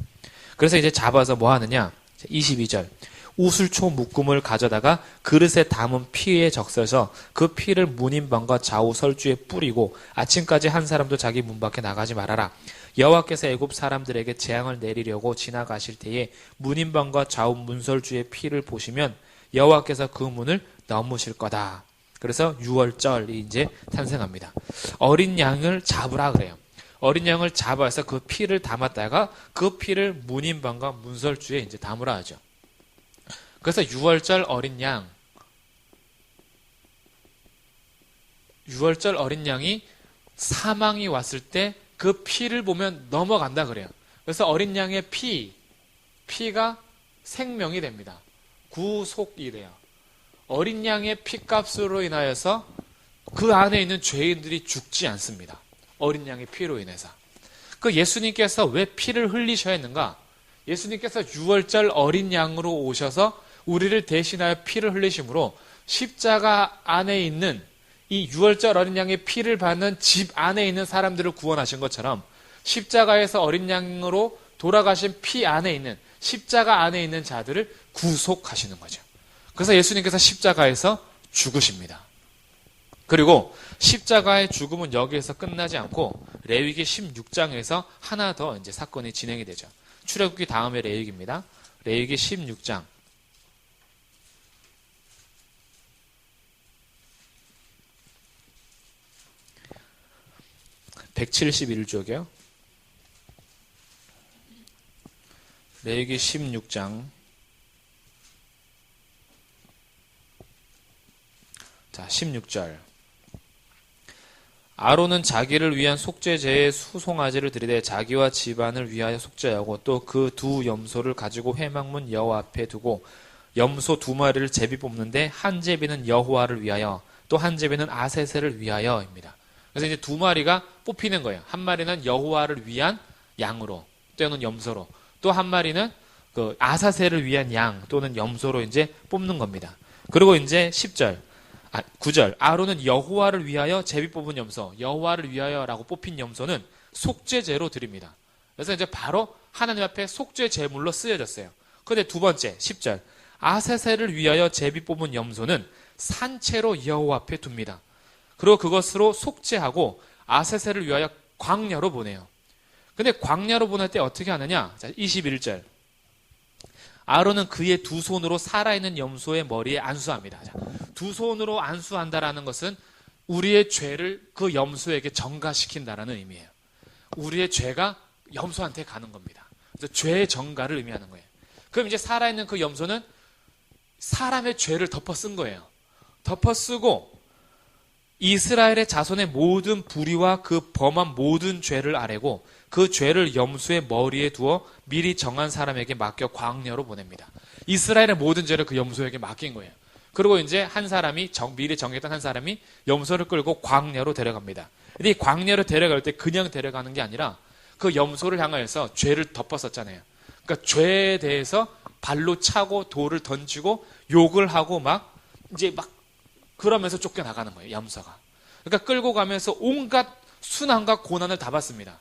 그래서 이제 잡아서 뭐 하느냐? 22절 우슬초 묶음을 가져다가 그릇에 담은 피에 적셔서 그 피를 문인방과 좌우 설주에 뿌리고 아침까지 한 사람도 자기 문 밖에 나가지 말아라. 여호와께서 애굽 사람들에게 재앙을 내리려고 지나가실 때에 문인방과 좌우 문설주의 피를 보시면 여호와께서 그 문을 넘으실 거다. 그래서 6월절이 이제 탄생합니다. 어린 양을 잡으라 그래요. 어린 양을 잡아서 그 피를 담았다가 그 피를 문인방과 문설주에 이제 담으라 하죠. 그래서 6월절 어린 양, 6월절 어린 양이 사망이 왔을 때 그 피를 보면 넘어간다 그래요. 그래서 어린 양의 피가 생명이 됩니다. 구속이 돼요. 어린 양의 피값으로 인하여서 그 안에 있는 죄인들이 죽지 않습니다. 어린 양의 피로 인해서. 그 예수님께서 왜 피를 흘리셔야 했는가? 예수님께서 유월절 어린 양으로 오셔서 우리를 대신하여 피를 흘리심으로 십자가 안에 있는 이 유월절 어린 양의 피를 받는 집 안에 있는 사람들을 구원하신 것처럼 십자가에서 어린 양으로 돌아가신 피 안에 있는 십자가 안에 있는 자들을 구속하시는 거죠. 그래서 예수님께서 십자가에서 죽으십니다. 그리고 십자가의 죽음은 여기에서 끝나지 않고 레위기 16장에서 하나 더 이제 사건이 진행이 되죠. 출애굽기 다음에 레위기입니다. 레위기 16장. 171쪽이요. 레위기 16장. 자, 16절. 아론은 자기를 위한 속죄제에 수송아지를 드리되 자기와 집안을 위하여 속죄하고 또 그 두 염소를 가지고 회막문 여호와 앞에 두고 염소 2마리를 제비 뽑는데 한 제비는 여호와를 위하여 또 한 제비는 아세세를 위하여입니다. 그래서 이제 2마리가 뽑히는 거예요. 한 마리는 여호와를 위한 양으로 또는 염소로, 또 한 마리는 그 아사세를 위한 양 또는 염소로 이제 뽑는 겁니다. 그리고 이제 9절. 아론은 여호와를 위하여 제비 뽑은 염소, 여호와를 위하여라고 뽑힌 염소는 속죄제로 드립니다. 그래서 이제 바로 하나님 앞에 속죄 제물로 쓰여졌어요. 그런데 두 번째 10절. 아세세를 위하여 제비 뽑은 염소는 산채로 여호와 앞에 둡니다. 그리고 그것으로 속죄하고 아세세를 위하여 광야로 보내요. 근데 광야로 보낼 때 어떻게 하느냐? 자, 21절. 아론은 그의 두 손으로 살아있는 염소의 머리에 안수합니다. 자, 두 손으로 안수한다라는 것은 우리의 죄를 그 염소에게 전가시킨다라는 의미예요. 우리의 죄가 염소한테 가는 겁니다. 그래서 죄의 전가를 의미하는 거예요. 그럼 이제 살아있는 그 염소는 사람의 죄를 덮어 쓴 거예요. 덮어 쓰고 이스라엘의 자손의 모든 불의와 그 범한 모든 죄를 아뢰고 그 죄를 염소의 머리에 두어 미리 정한 사람에게 맡겨 광야로 보냅니다. 이스라엘의 모든 죄를 그 염소에게 맡긴 거예요. 그리고 이제 한 사람이 미리 정했던 한 사람이 염소를 끌고 광야로 데려갑니다. 근데 이 광야로 데려갈 때 그냥 데려가는 게 아니라 그 염소를 향하여서 죄를 덮었었잖아요. 그러니까 죄에 대해서 발로 차고 돌을 던지고 욕을 하고 막 그러면서 쫓겨나가는 거예요, 염소가. 그러니까 끌고 가면서 온갖 순환과 고난을 다 받습니다.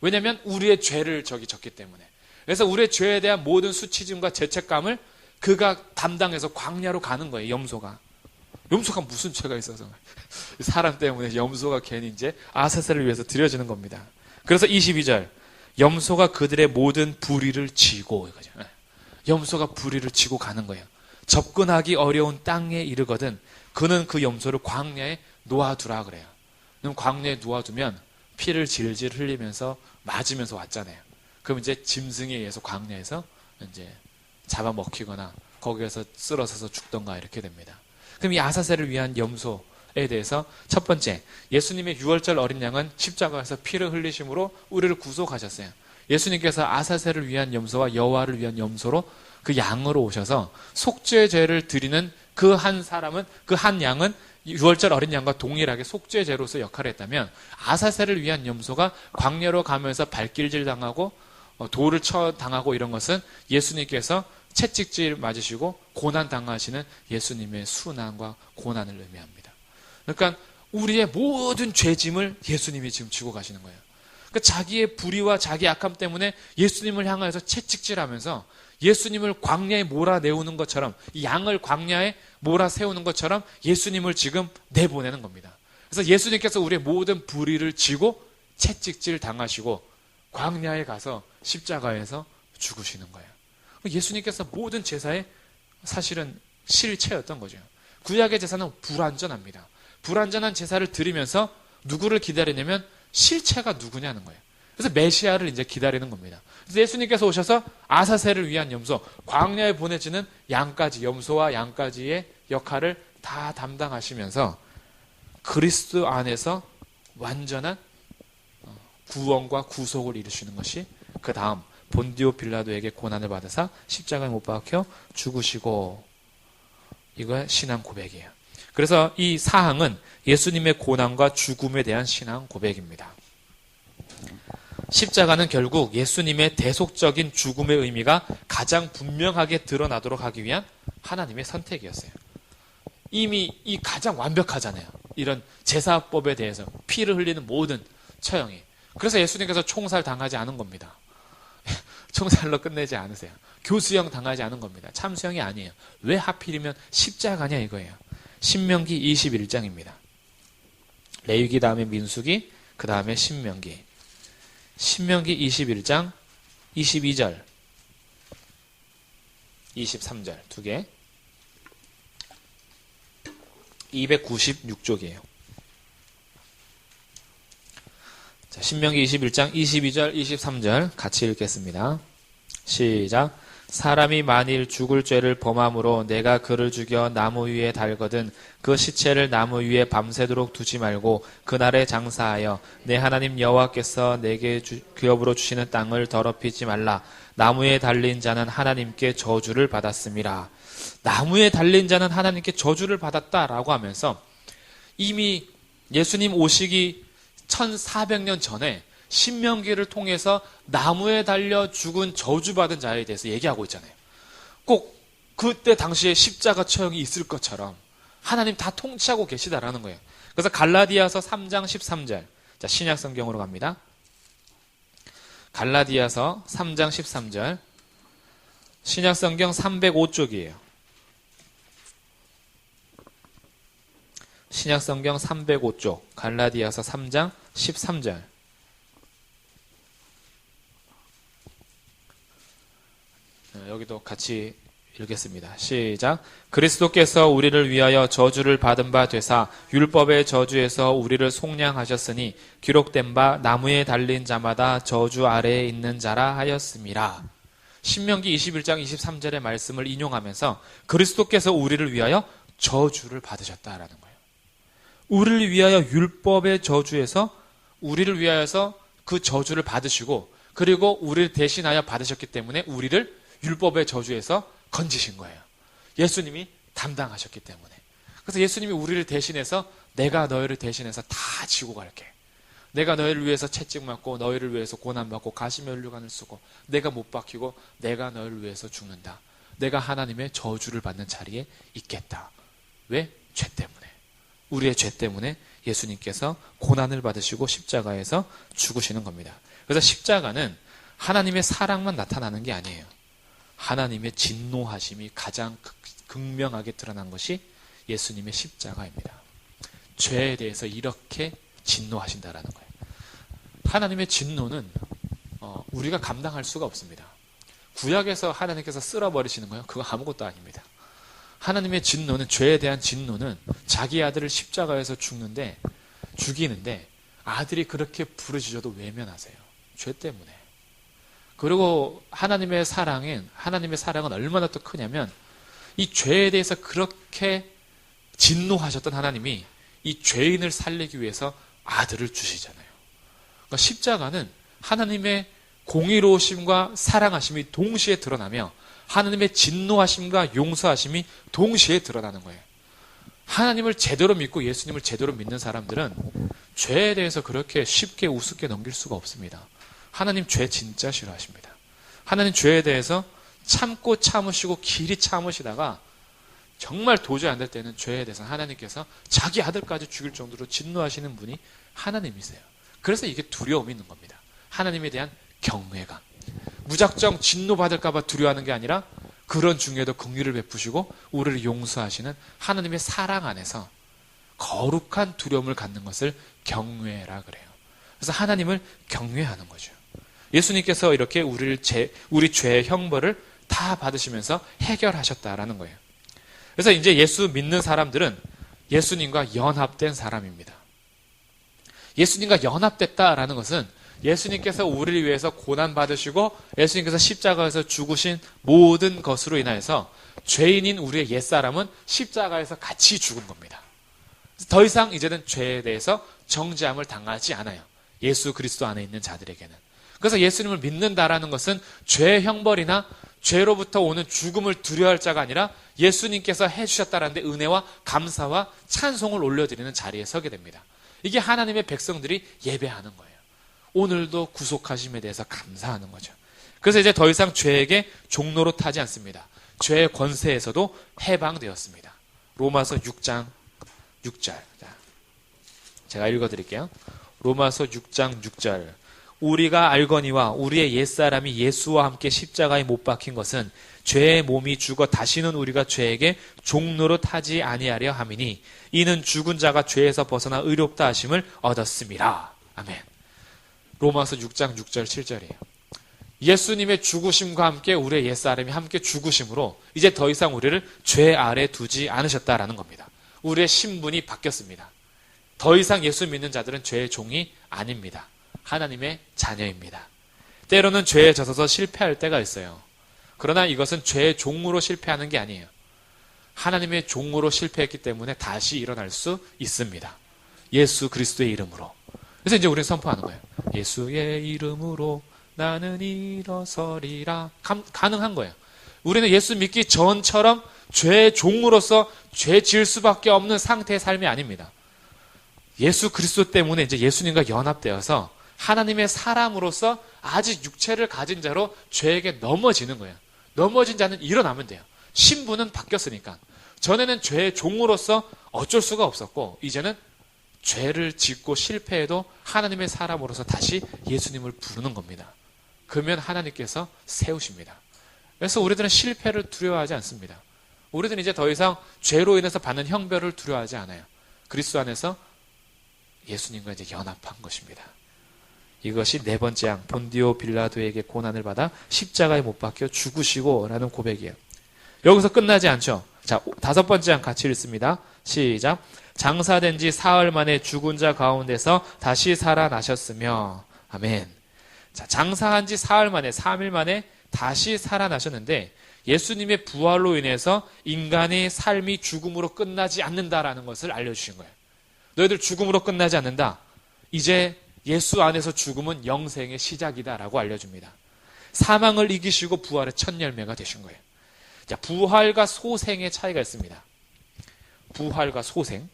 왜냐하면 우리의 죄를 졌기 때문에. 그래서 우리의 죄에 대한 모든 수치심과 죄책감을 그가 담당해서 광야로 가는 거예요, 염소가. 염소가 무슨 죄가 있어서. 사람 때문에 염소가 괜히 이제 아세세를 위해서 드려지는 겁니다. 그래서 22절. 염소가 그들의 모든 불의를 지고, 이거죠. 염소가 불의를 지고 가는 거예요. 접근하기 어려운 땅에 이르거든 그는 그 염소를 광야에 놓아두라 그래요. 그럼 광야에 놓아두면 피를 질질 흘리면서 맞으면서 왔잖아요. 그럼 이제 짐승에 의해서 광야에서 이제 잡아먹히거나 거기에서 쓰러져서 죽던가 이렇게 됩니다. 그럼 이 아사세를 위한 염소에 대해서 첫 번째, 예수님의 유월절 어린 양은 십자가에서 피를 흘리심으로 우리를 구속하셨어요. 예수님께서 아사세를 위한 염소와 여호와를 위한 염소로 그 양으로 오셔서 속죄제를 드리는 그 한 사람은, 그 한 양은 유월절 어린 양과 동일하게 속죄제로서 역할을 했다면 아사세를 위한 염소가 광야로 가면서 발길질 당하고 돌을 쳐 당하고 이런 것은 예수님께서 채찍질 맞으시고 고난 당하시는 예수님의 순환과 고난을 의미합니다. 그러니까 우리의 모든 죄짐을 예수님이 지금 지고 가시는 거예요. 그러니까 자기의 불의와 자기 악함 때문에 예수님을 향하여서 채찍질하면서 예수님을 광야에 몰아내오는 것처럼, 이 양을 광야에 몰아세우는 것처럼 예수님을 지금 내보내는 겁니다. 그래서 예수님께서 우리의 모든 불의를 지고 채찍질 당하시고 광야에 가서 십자가에서 죽으시는 거예요. 예수님께서 모든 제사의 사실은 실체였던 거죠. 구약의 제사는 불완전합니다. 불완전한 제사를 드리면서 누구를 기다리냐면 실체가 누구냐는 거예요. 그래서 메시아를 이제 기다리는 겁니다. 그래서 예수님께서 오셔서 아사세를 위한 염소, 광야에 보내지는 양까지, 염소와 양까지의 역할을 다 담당하시면서 그리스도 안에서 완전한 구원과 구속을 이루시는 것이 그 다음 본디오 빌라도에게 고난을 받으사 십자가에 못 박혀 죽으시고, 이거 신앙 고백이에요. 그래서 이 사항은 예수님의 고난과 죽음에 대한 신앙 고백입니다. 십자가는 결국 예수님의 대속적인 죽음의 의미가 가장 분명하게 드러나도록 하기 위한 하나님의 선택이었어요. 이미 이 가장 완벽하잖아요. 이런 제사법에 대해서 피를 흘리는 모든 처형이. 그래서 예수님께서 총살 당하지 않은 겁니다. 총살로 끝내지 않으세요. 교수형 당하지 않은 겁니다. 참수형이 아니에요. 왜 하필이면 십자가냐 이거예요. 신명기 21장입니다. 레위기 다음에 민수기, 그 다음에 신명기. 신명기 21장 22절 23절 두 개. 296쪽이에요. 자, 신명기 21장 22절 23절 같이 읽겠습니다. 시작. 사람이 만일 죽을 죄를 범함으로 내가 그를 죽여 나무 위에 달거든 그 시체를 나무 위에 밤새도록 두지 말고 그날에 장사하여 내 하나님 여호와께서 내게 기업으로 주시는 땅을 더럽히지 말라. 나무에 달린 자는 하나님께 저주를 받았음이라. 나무에 달린 자는 하나님께 저주를 받았다라고 하면서 이미 예수님 오시기 1400년 전에 신명기를 통해서 나무에 달려 죽은 저주받은 자에 대해서 얘기하고 있잖아요. 꼭 그때 당시에 십자가 처형이 있을 것처럼 하나님 다 통치하고 계시다라는 거예요. 그래서 갈라디아서 3장 13절. 자, 신약 성경으로 갑니다. 갈라디아서 3장 13절. 신약 성경 305쪽이에요. 신약 성경 305쪽. 갈라디아서 3장 13절. 여기도 같이 읽겠습니다. 시작. 그리스도께서 우리를 위하여 저주를 받은 바 되사 율법의 저주에서 우리를 속량하셨으니 기록된 바 나무에 달린 자마다 저주 아래에 있는 자라 하였음이라. 신명기 21장 23절의 말씀을 인용하면서 그리스도께서 우리를 위하여 저주를 받으셨다라는 거예요. 우리를 위하여 율법의 저주에서 우리를 위하여서 그 저주를 받으시고 그리고 우리를 대신하여 받으셨기 때문에 우리를 율법의 저주에서 건지신 거예요. 예수님이 담당하셨기 때문에. 그래서 예수님이 우리를 대신해서 내가 너희를 대신해서 다 지고 갈게. 내가 너희를 위해서 채찍 맞고 너희를 위해서 고난받고 가시며 혈류관을 쓰고 내가 못 박히고 내가 너희를 위해서 죽는다. 내가 하나님의 저주를 받는 자리에 있겠다. 왜? 죄 때문에. 우리의 죄 때문에 예수님께서 고난을 받으시고 십자가에서 죽으시는 겁니다. 그래서 십자가는 하나님의 사랑만 나타나는 게 아니에요. 하나님의 진노하심이 가장 극명하게 드러난 것이 예수님의 십자가입니다. 죄에 대해서 이렇게 진노하신다라는 거예요. 하나님의 진노는 우리가 감당할 수가 없습니다. 구약에서 하나님께서 쓸어버리시는 거예요. 그거 아무것도 아닙니다. 하나님의 진노는, 죄에 대한 진노는 자기 아들을 십자가에서 죽이는데 아들이 그렇게 부르짖어도 외면하세요. 죄 때문에. 그리고 하나님의 사랑은 얼마나 또 크냐면 이 죄에 대해서 그렇게 진노하셨던 하나님이 이 죄인을 살리기 위해서 아들을 주시잖아요. 그러니까 십자가는 하나님의 공의로우심과 사랑하심이 동시에 드러나며 하나님의 진노하심과 용서하심이 동시에 드러나는 거예요. 하나님을 제대로 믿고 예수님을 제대로 믿는 사람들은 죄에 대해서 그렇게 쉽게 우습게 넘길 수가 없습니다. 하나님 죄 진짜 싫어하십니다. 하나님 죄에 대해서 참고 참으시고 길이 참으시다가 정말 도저히 안 될 때는 죄에 대해서 하나님께서 자기 아들까지 죽일 정도로 진노하시는 분이 하나님이세요. 그래서 이게 두려움이 있는 겁니다. 하나님에 대한 경외감. 무작정 진노받을까 봐 두려워하는 게 아니라 그런 중에도 긍휼을 베푸시고 우리를 용서하시는 하나님의 사랑 안에서 거룩한 두려움을 갖는 것을 경외라 그래요. 그래서 하나님을 경외하는 거죠. 예수님께서 이렇게 우리 죄의 형벌을 다 받으시면서 해결하셨다라는 거예요. 그래서 이제 예수 믿는 사람들은 예수님과 연합된 사람입니다. 예수님과 연합됐다라는 것은 예수님께서 우리를 위해서 고난받으시고 예수님께서 십자가에서 죽으신 모든 것으로 인하여서 죄인인 우리의 옛사람은 십자가에서 같이 죽은 겁니다. 더 이상 이제는 죄에 대해서 정죄함을 당하지 않아요. 예수 그리스도 안에 있는 자들에게는. 그래서 예수님을 믿는다라는 것은 죄의 형벌이나 죄로부터 오는 죽음을 두려워할 자가 아니라 예수님께서 해주셨다라는 데 은혜와 감사와 찬송을 올려드리는 자리에 서게 됩니다. 이게 하나님의 백성들이 예배하는 거예요. 오늘도 구속하심에 대해서 감사하는 거죠. 그래서 이제 더 이상 죄에게 종로로 타지 않습니다. 죄의 권세에서도 해방되었습니다. 로마서 6장 6절. 제가 읽어드릴게요. 로마서 6장 6절. 우리가 알거니와 우리의 옛사람이 예수와 함께 십자가에 못 박힌 것은 죄의 몸이 죽어 다시는 우리가 죄에게 종로로 타지 아니하려 함이니 이는 죽은 자가 죄에서 벗어나 의롭다 하심을 얻었음이라. 아멘. 로마서 6장 6절 7절이에요. 예수님의 죽으심과 함께 우리의 옛사람이 함께 죽으심으로 이제 더 이상 우리를 죄 아래 두지 않으셨다라는 겁니다. 우리의 신분이 바뀌었습니다. 더 이상 예수 믿는 자들은 죄의 종이 아닙니다. 하나님의 자녀입니다. 때로는 죄에 젖어서 실패할 때가 있어요. 그러나 이것은 죄의 종으로 실패하는 게 아니에요. 하나님의 종으로 실패했기 때문에 다시 일어날 수 있습니다. 예수 그리스도의 이름으로. 그래서 이제 우리는 선포하는 거예요. 예수의 이름으로 나는 일어서리라. 가능한 거예요. 우리는 예수 믿기 전처럼 죄의 종으로서 죄 지을 수밖에 없는 상태의 삶이 아닙니다. 예수 그리스도 때문에 이제 예수님과 연합되어서 하나님의 사람으로서 아직 육체를 가진 자로 죄에게 넘어지는 거예요. 넘어진 자는 일어나면 돼요. 신분은 바뀌었으니까. 전에는 죄의 종으로서 어쩔 수가 없었고 이제는 죄를 짓고 실패해도 하나님의 사람으로서 다시 예수님을 부르는 겁니다. 그러면 하나님께서 세우십니다. 그래서 우리들은 실패를 두려워하지 않습니다. 우리들은 이제 더 이상 죄로 인해서 받는 형벌을 두려워하지 않아요. 그리스도 안에서 예수님과 이제 연합한 것입니다. 이것이 네 번째 양, 본디오 빌라도에게 고난을 받아 십자가에 못 박혀 죽으시고 라는 고백이에요. 여기서 끝나지 않죠. 자, 다섯 번째 양 같이 읽습니다. 시작. 장사된 지 사흘 만에 죽은 자 가운데서 다시 살아나셨으며. 아멘. 자, 장사한 지 사흘 만에, 3일 만에 다시 살아나셨는데 예수님의 부활로 인해서 인간의 삶이 죽음으로 끝나지 않는다라는 것을 알려주신 거예요. 너희들 죽음으로 끝나지 않는다. 이제 예수 안에서 죽음은 영생의 시작이다라고 알려줍니다. 사망을 이기시고 부활의 첫 열매가 되신 거예요. 자, 부활과 소생의 차이가 있습니다. 부활과 소생.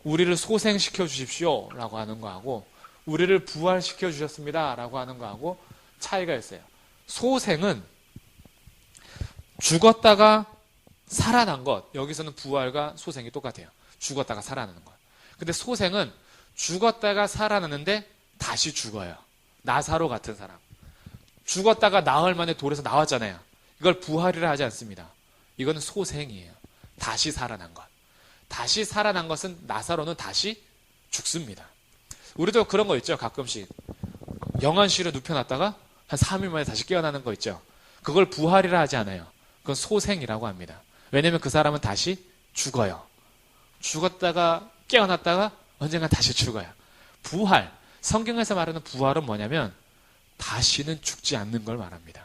우리를 소생시켜 주십시오 라고 하는 거하고 우리를 부활시켜 주셨습니다 라고 하는 거하고 차이가 있어요. 소생은 죽었다가 살아난 것. 여기서는 부활과 소생이 똑같아요. 죽었다가 살아나는 것. 근데 소생은 죽었다가 살아나는데 다시 죽어요. 나사로 같은 사람. 죽었다가 나흘 만에 돌에서 나왔잖아요. 이걸 부활이라 하지 않습니다. 이거는 소생이에요. 다시 살아난 것. 다시 살아난 것은 나사로는 다시 죽습니다. 우리도 그런 거 있죠. 가끔씩 영안실에 눕혀놨다가 한 3일 만에 다시 깨어나는 거 있죠. 그걸 부활이라 하지 않아요. 그건 소생이라고 합니다. 왜냐하면 그 사람은 다시 죽어요. 죽었다가 깨어났다가 언젠가 다시 죽어요. 부활, 성경에서 말하는 부활은 뭐냐면 다시는 죽지 않는 걸 말합니다.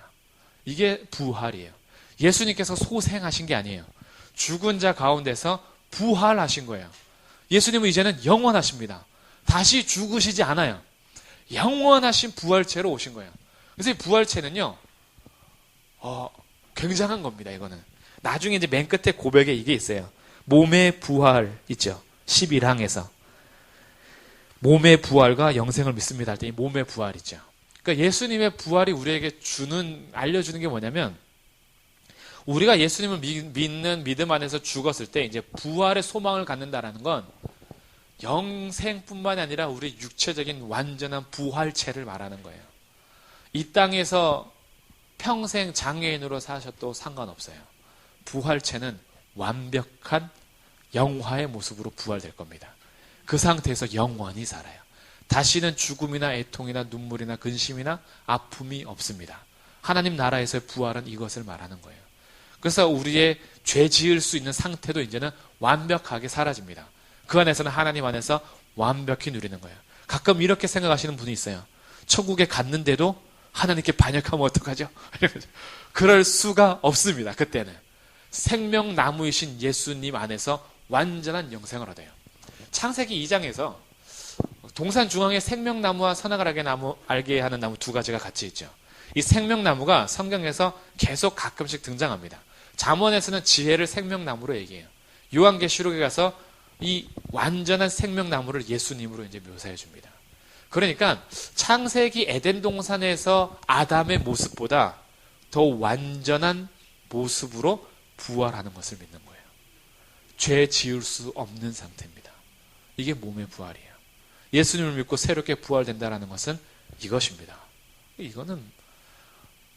이게 부활이에요. 예수님께서 소생하신 게 아니에요. 죽은 자 가운데서 부활하신 거예요. 예수님은 이제는 영원하십니다. 다시 죽으시지 않아요. 영원하신 부활체로 오신 거예요. 그래서 이 부활체는요, 굉장한 겁니다. 이거는 나중에 이제 맨 끝에 고백에 이게 있어요. 몸의 부활 있죠. 11항에서 몸의 부활과 영생을 믿습니다 할 때 이 몸의 부활 있죠. 그러니까 예수님의 부활이 우리에게 알려주는 게 뭐냐면 우리가 예수님을 믿는 믿음 안에서 죽었을 때 이제 부활의 소망을 갖는다라는 건 영생뿐만이 아니라 우리 육체적인 완전한 부활체를 말하는 거예요. 이 땅에서 평생 장애인으로 사셔도 상관없어요. 부활체는 완벽한 영화의 모습으로 부활될 겁니다. 그 상태에서 영원히 살아요. 다시는 죽음이나 애통이나 눈물이나 근심이나 아픔이 없습니다. 하나님 나라에서의 부활은 이것을 말하는 거예요. 그래서 우리의 죄 지을 수 있는 상태도 이제는 완벽하게 사라집니다. 그 안에서는 하나님 안에서 완벽히 누리는 거예요. 가끔 이렇게 생각하시는 분이 있어요. 천국에 갔는데도 하나님께 반역하면 어떡하죠? 그럴 수가 없습니다. 그때는 생명나무이신 예수님 안에서 완전한 영생을 얻어요. 창세기 2장에서 동산 중앙에 생명나무와 선악을 알게 하는 나무 두 가지가 같이 있죠. 이 생명나무가 성경에서 계속 가끔씩 등장합니다. 잠언에서는 지혜를 생명나무로 얘기해요. 요한계시록에 가서 이 완전한 생명나무를 예수님으로 이제 묘사해 줍니다. 그러니까 창세기 에덴 동산에서 아담의 모습보다 더 완전한 모습으로 부활하는 것을 믿는 거예요. 죄 지을 수 없는 상태입니다. 이게 몸의 부활이에요. 예수님을 믿고 새롭게 부활된다는 것은 이것입니다. 이거는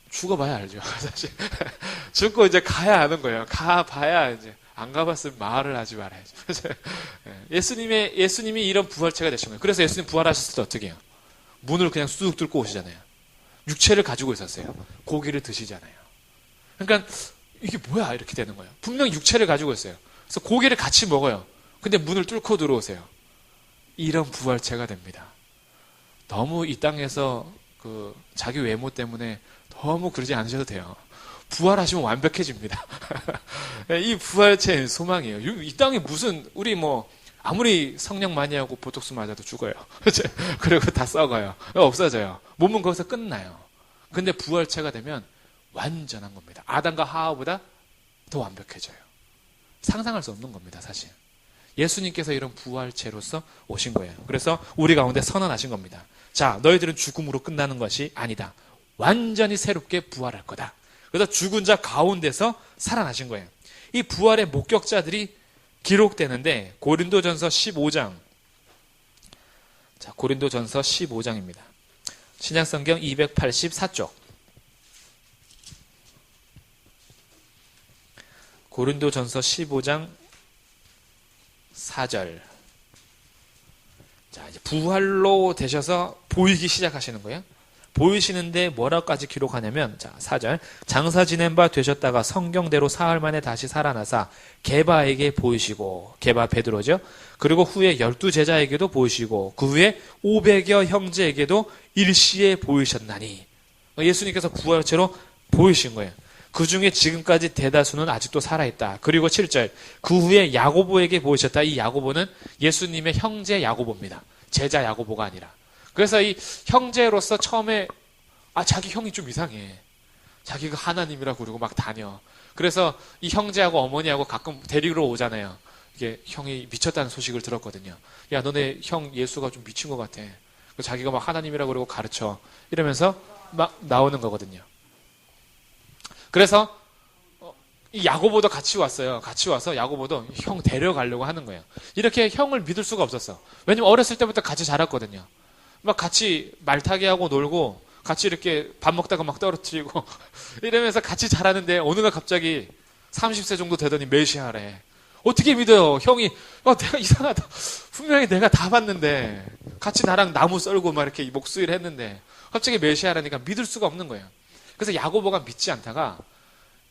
죽어봐야 알죠. 사실 죽고 이제 가야 아는 거예요. 가봐야 이제 안 가봤으면 말을 하지 말아야죠. 예수님이 이런 부활체가 되신 거예요. 그래서 예수님 부활하셨을 때 어떻게 해요? 문을 그냥 쑥 뚫고 오시잖아요. 육체를 가지고 있었어요. 고기를 드시잖아요. 그러니까 이게 뭐야 이렇게 되는 거예요. 분명 육체를 가지고 있어요. 그래서 고기를 같이 먹어요. 근데 문을 뚫고 들어오세요. 이런 부활체가 됩니다. 너무 이 땅에서 자기 외모 때문에 너무 그러지 않으셔도 돼요. 부활하시면 완벽해집니다. 이 부활체의 소망이에요. 이 땅에 무슨 우리 아무리 성령 많이 하고 보톡스 맞아도 죽어요. 그리고 다 썩어요. 없어져요. 몸은 거기서 끝나요. 근데 부활체가 되면 완전한 겁니다. 아담과 하와보다 더 완벽해져요. 상상할 수 없는 겁니다, 사실. 예수님께서 이런 부활체로서 오신 거예요. 그래서 우리 가운데 선언하신 겁니다. 자, 너희들은 죽음으로 끝나는 것이 아니다. 완전히 새롭게 부활할 거다. 그래서 죽은 자 가운데서 살아나신 거예요. 이 부활의 목격자들이 기록되는데 고린도전서 15장. 자, 고린도전서 15장입니다. 신약성경 284쪽. 고린도전서 15장 4절. 자, 이제 부활로 되셔서 보이기 시작하시는 거예요. 보이시는데 뭐라고까지 기록하냐면, 자, 4절. 장사 지낸 바 되셨다가 성경대로 사흘 만에 다시 살아나사 게바에게 보이시고, 게바 베드로죠. 그리고 후에 12제자에게도 보이시고, 그 후에 500여 형제에게도 일시에 보이셨나니. 예수님께서 부활체로 보이신 거예요. 그 중에 지금까지 대다수는 아직도 살아있다. 그리고 7절. 그 후에 야고보에게 보이셨다. 이 야고보는 예수님의 형제 야고보입니다. 제자 야고보가 아니라. 그래서 이 형제로서 처음에 자기 형이 좀 이상해. 자기가 하나님이라고 그러고 막 다녀. 그래서 이 형제하고 어머니하고 가끔 데리러 오잖아요. 이게 형이 미쳤다는 소식을 들었거든요. 야, 너네 형 예수가 좀 미친 것 같아. 자기가 막 하나님이라고 그러고 가르쳐. 이러면서 막 나오는 거거든요. 그래서 이 야고보도 같이 왔어요. 같이 와서 야고보도 형 데려가려고 하는 거예요. 이렇게 형을 믿을 수가 없었어. 왜냐면 어렸을 때부터 같이 자랐거든요. 막 같이 말타기 하고 놀고 같이 이렇게 밥 먹다가 막 떨어뜨리고 이러면서 같이 자라는데 어느 날 갑자기 30세 정도 되더니 메시아래. 어떻게 믿어요? 형이 내가 이상하다. 분명히 내가 다 봤는데 같이 나랑 나무 썰고 막 이렇게 목수일 했는데 갑자기 메시아라니까 믿을 수가 없는 거예요. 그래서 야고보가 믿지 않다가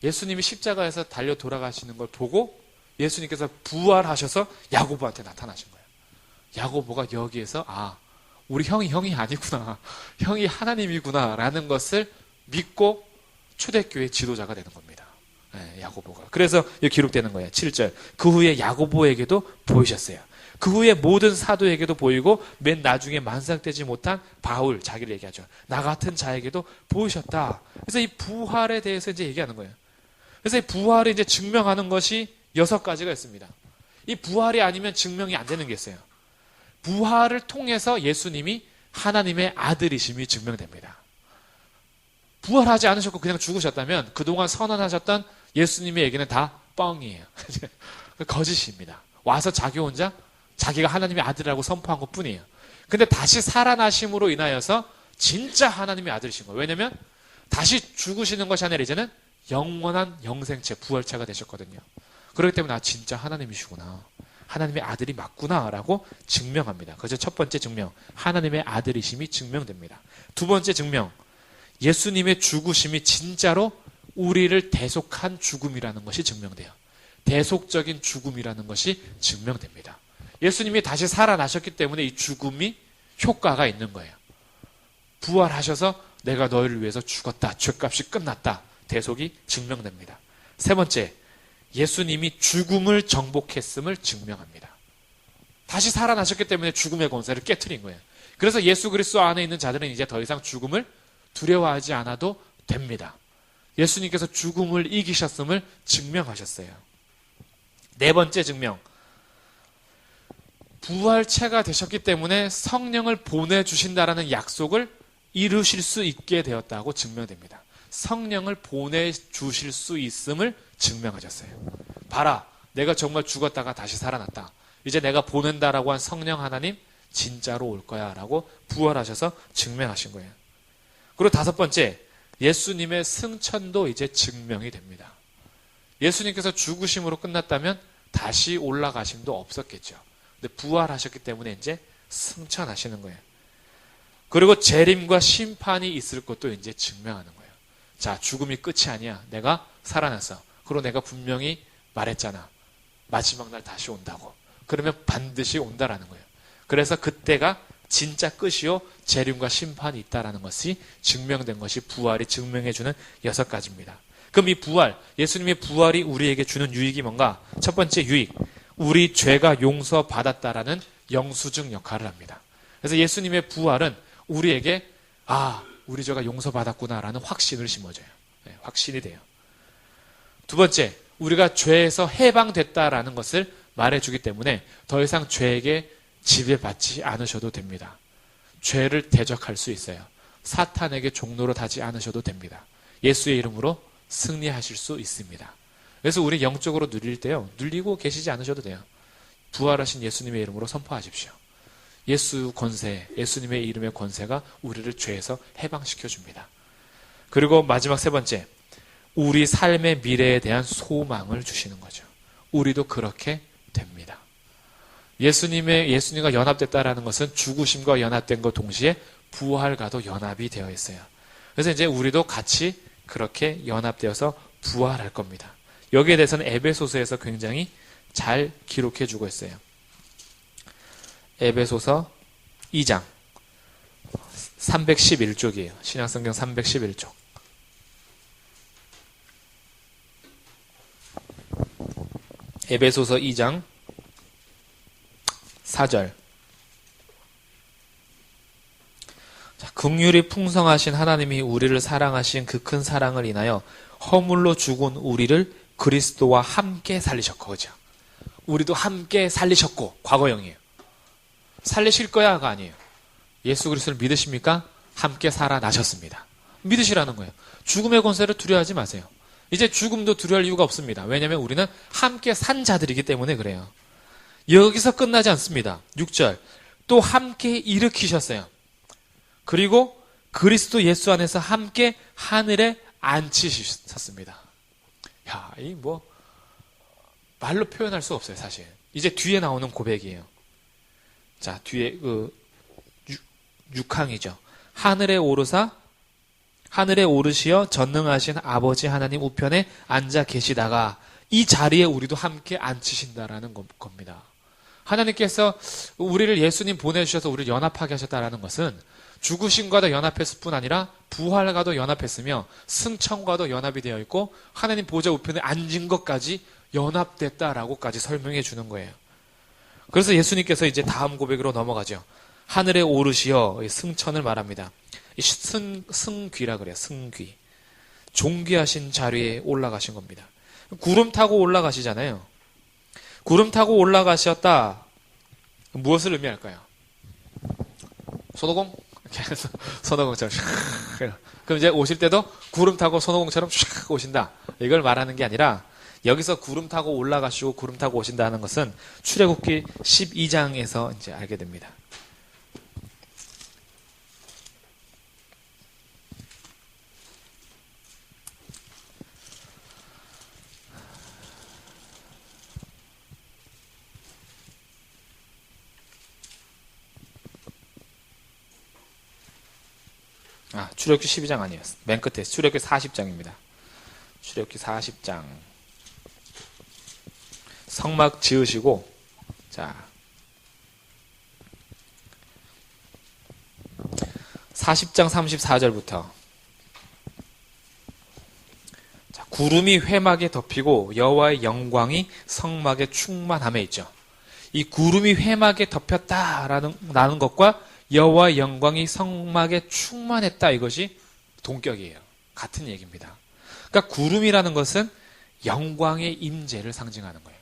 예수님이 십자가에서 달려 돌아가시는 걸 보고 예수님께서 부활하셔서 야고보한테 나타나신 거예요. 야고보가 여기에서 우리 형이 아니구나. 형이 하나님이구나 라는 것을 믿고 초대교회 지도자가 되는 겁니다. 네, 야고보가. 그래서 여기 기록되는 거예요. 7절. 그 후에 야고보에게도 보이셨어요. 그 후에 모든 사도에게도 보이고 맨 나중에 만삭되지 못한 바울, 자기를 얘기하죠. 나 같은 자에게도 보이셨다. 그래서 이 부활에 대해서 이제 얘기하는 거예요. 그래서 이 부활을 이제 증명하는 것이 6가지가 있습니다. 이 부활이 아니면 증명이 안 되는 게 있어요. 부활을 통해서 예수님이 하나님의 아들이심이 증명됩니다. 부활하지 않으셨고 그냥 죽으셨다면 그동안 선언하셨던 예수님의 얘기는 다 뻥이에요. 거짓입니다. 와서 자기 혼자 자기가 하나님의 아들이라고 선포한 것 뿐이에요. 근데 다시 살아나심으로 인하여서 진짜 하나님의 아들이신 거예요. 왜냐면 다시 죽으시는 것이 아니라 이제는 영원한 영생체, 부활체가 되셨거든요. 그렇기 때문에 진짜 하나님이시구나. 하나님의 아들이 맞구나 라고 증명합니다. 그래서 첫 번째 증명, 하나님의 아들이심이 증명됩니다. 두 번째 증명, 예수님의 죽으심이 진짜로 우리를 대속한 죽음이라는 것이 증명돼요. 대속적인 죽음이라는 것이 증명됩니다. 예수님이 다시 살아나셨기 때문에 이 죽음이 효과가 있는 거예요. 부활하셔서 내가 너희를 위해서 죽었다. 죄값이 끝났다. 대속이 증명됩니다. 세 번째, 예수님이 죽음을 정복했음을 증명합니다. 다시 살아나셨기 때문에 죽음의 권세를 깨트린 거예요. 그래서 예수 그리스도 안에 있는 자들은 이제 더 이상 죽음을 두려워하지 않아도 됩니다. 예수님께서 죽음을 이기셨음을 증명하셨어요. 네 번째 증명. 부활체가 되셨기 때문에 성령을 보내주신다라는 약속을 이루실 수 있게 되었다고 증명됩니다. 성령을 보내주실 수 있음을 증명하셨어요. 봐라, 내가 정말 죽었다가 다시 살아났다. 이제 내가 보낸다라고 한 성령 하나님 진짜로 올 거야 라고 부활하셔서 증명하신 거예요. 그리고 다섯 번째, 예수님의 승천도 이제 증명이 됩니다. 예수님께서 죽으심으로 끝났다면 다시 올라가심도 없었겠죠. 근데 부활하셨기 때문에 이제 승천하시는 거예요. 그리고 재림과 심판이 있을 것도 이제 증명하는 거예요. 자, 죽음이 끝이 아니야. 내가 살아났어. 그리고 내가 분명히 말했잖아. 마지막 날 다시 온다고. 그러면 반드시 온다라는 거예요. 그래서 그때가 진짜 끝이요, 재림과 심판이 있다라는 것이 증명된 것이 부활이 증명해주는 6가지입니다. 그럼 이 부활, 예수님의 부활이 우리에게 주는 유익이 뭔가? 첫 번째 유익, 우리 죄가 용서받았다라는 영수증 역할을 합니다. 그래서 예수님의 부활은 우리에게 우리 죄가 용서받았구나라는 확신을 심어줘요. 네, 확신이 돼요. 두 번째, 우리가 죄에서 해방됐다라는 것을 말해주기 때문에 더 이상 죄에게 지배받지 않으셔도 됩니다. 죄를 대적할 수 있어요. 사탄에게 종노릇 하지 않으셔도 됩니다. 예수의 이름으로 승리하실 수 있습니다. 그래서 우리 영적으로 누릴 때요, 눌리고 계시지 않으셔도 돼요. 부활하신 예수님의 이름으로 선포하십시오. 예수 권세, 예수님의 이름의 권세가 우리를 죄에서 해방시켜 줍니다. 그리고 마지막 세 번째, 우리 삶의 미래에 대한 소망을 주시는 거죠. 우리도 그렇게 됩니다. 예수님과 연합됐다라는 것은 죽으심과 연합된 것 동시에 부활과도 연합이 되어 있어요. 그래서 이제 우리도 같이 그렇게 연합되어서 부활할 겁니다. 여기에 대해서는 에베소서에서 굉장히 잘 기록해 주고 있어요. 에베소서 2장 311쪽이에요. 신약성경 311쪽. 에베소서 2장 4절. 자, 긍휼이 풍성하신 하나님이 우리를 사랑하신 그 큰 사랑을 인하여 허물로 죽은 우리를 그리스도와 함께 살리셨고, 그죠? 우리도 함께 살리셨고, 과거형이에요. 살리실 거야가 아니에요. 예수 그리스도를 믿으십니까? 함께 살아나셨습니다. 믿으시라는 거예요. 죽음의 권세를 두려워하지 마세요. 이제 죽음도 두려워할 이유가 없습니다. 왜냐하면 우리는 함께 산 자들이기 때문에 그래요. 여기서 끝나지 않습니다. 6절. 또 함께 일으키셨어요. 그리고 그리스도 예수 안에서 함께 하늘에 앉히셨습니다. 야, 이 말로 표현할 수 없어요, 사실. 이제 뒤에 나오는 고백이에요. 자, 뒤에 6항이죠. 하늘에 오르시어 전능하신 아버지 하나님 우편에 앉아 계시다가 이 자리에 우리도 함께 앉히신다라는 겁니다. 하나님께서 우리를 예수님 보내주셔서 우리를 연합하게 하셨다라는 것은 죽으심과도 연합했을 뿐 아니라 부활과도 연합했으며 승천과도 연합이 되어 있고 하나님 보좌 우편에 앉은 것까지 연합됐다라고까지 설명해 주는 거예요. 그래서 예수님께서 이제 다음 고백으로 넘어가죠. 하늘에 오르시어 승천을 말합니다. 승귀라 그래요. 승귀. 존귀하신 자리에 올라가신 겁니다. 구름 타고 올라가시잖아요. 구름 타고 올라가셨다. 무엇을 의미할까요? 손오공? 손오공처럼 그럼 이제 오실 때도 구름 타고 손오공처럼 샥 오신다. 이걸 말하는 게 아니라 여기서 구름 타고 올라가시고 구름 타고 오신다는 것은 출애굽기 12장에서 이제 알게 됩니다. 출애굽기 12장 아니에요. 맨 끝에 출애굽기 40장입니다. 출애굽기 40장. 성막 지으시고, 자, 40장 34절부터. 자, 구름이 회막에 덮이고 여호와의 영광이 성막에 충만함에 있죠. 이 구름이 회막에 덮였다라는 것과 여호와의 영광이 성막에 충만했다, 이것이 동격이에요. 같은 얘기입니다. 그러니까 구름이라는 것은 영광의 임재를 상징하는 거예요.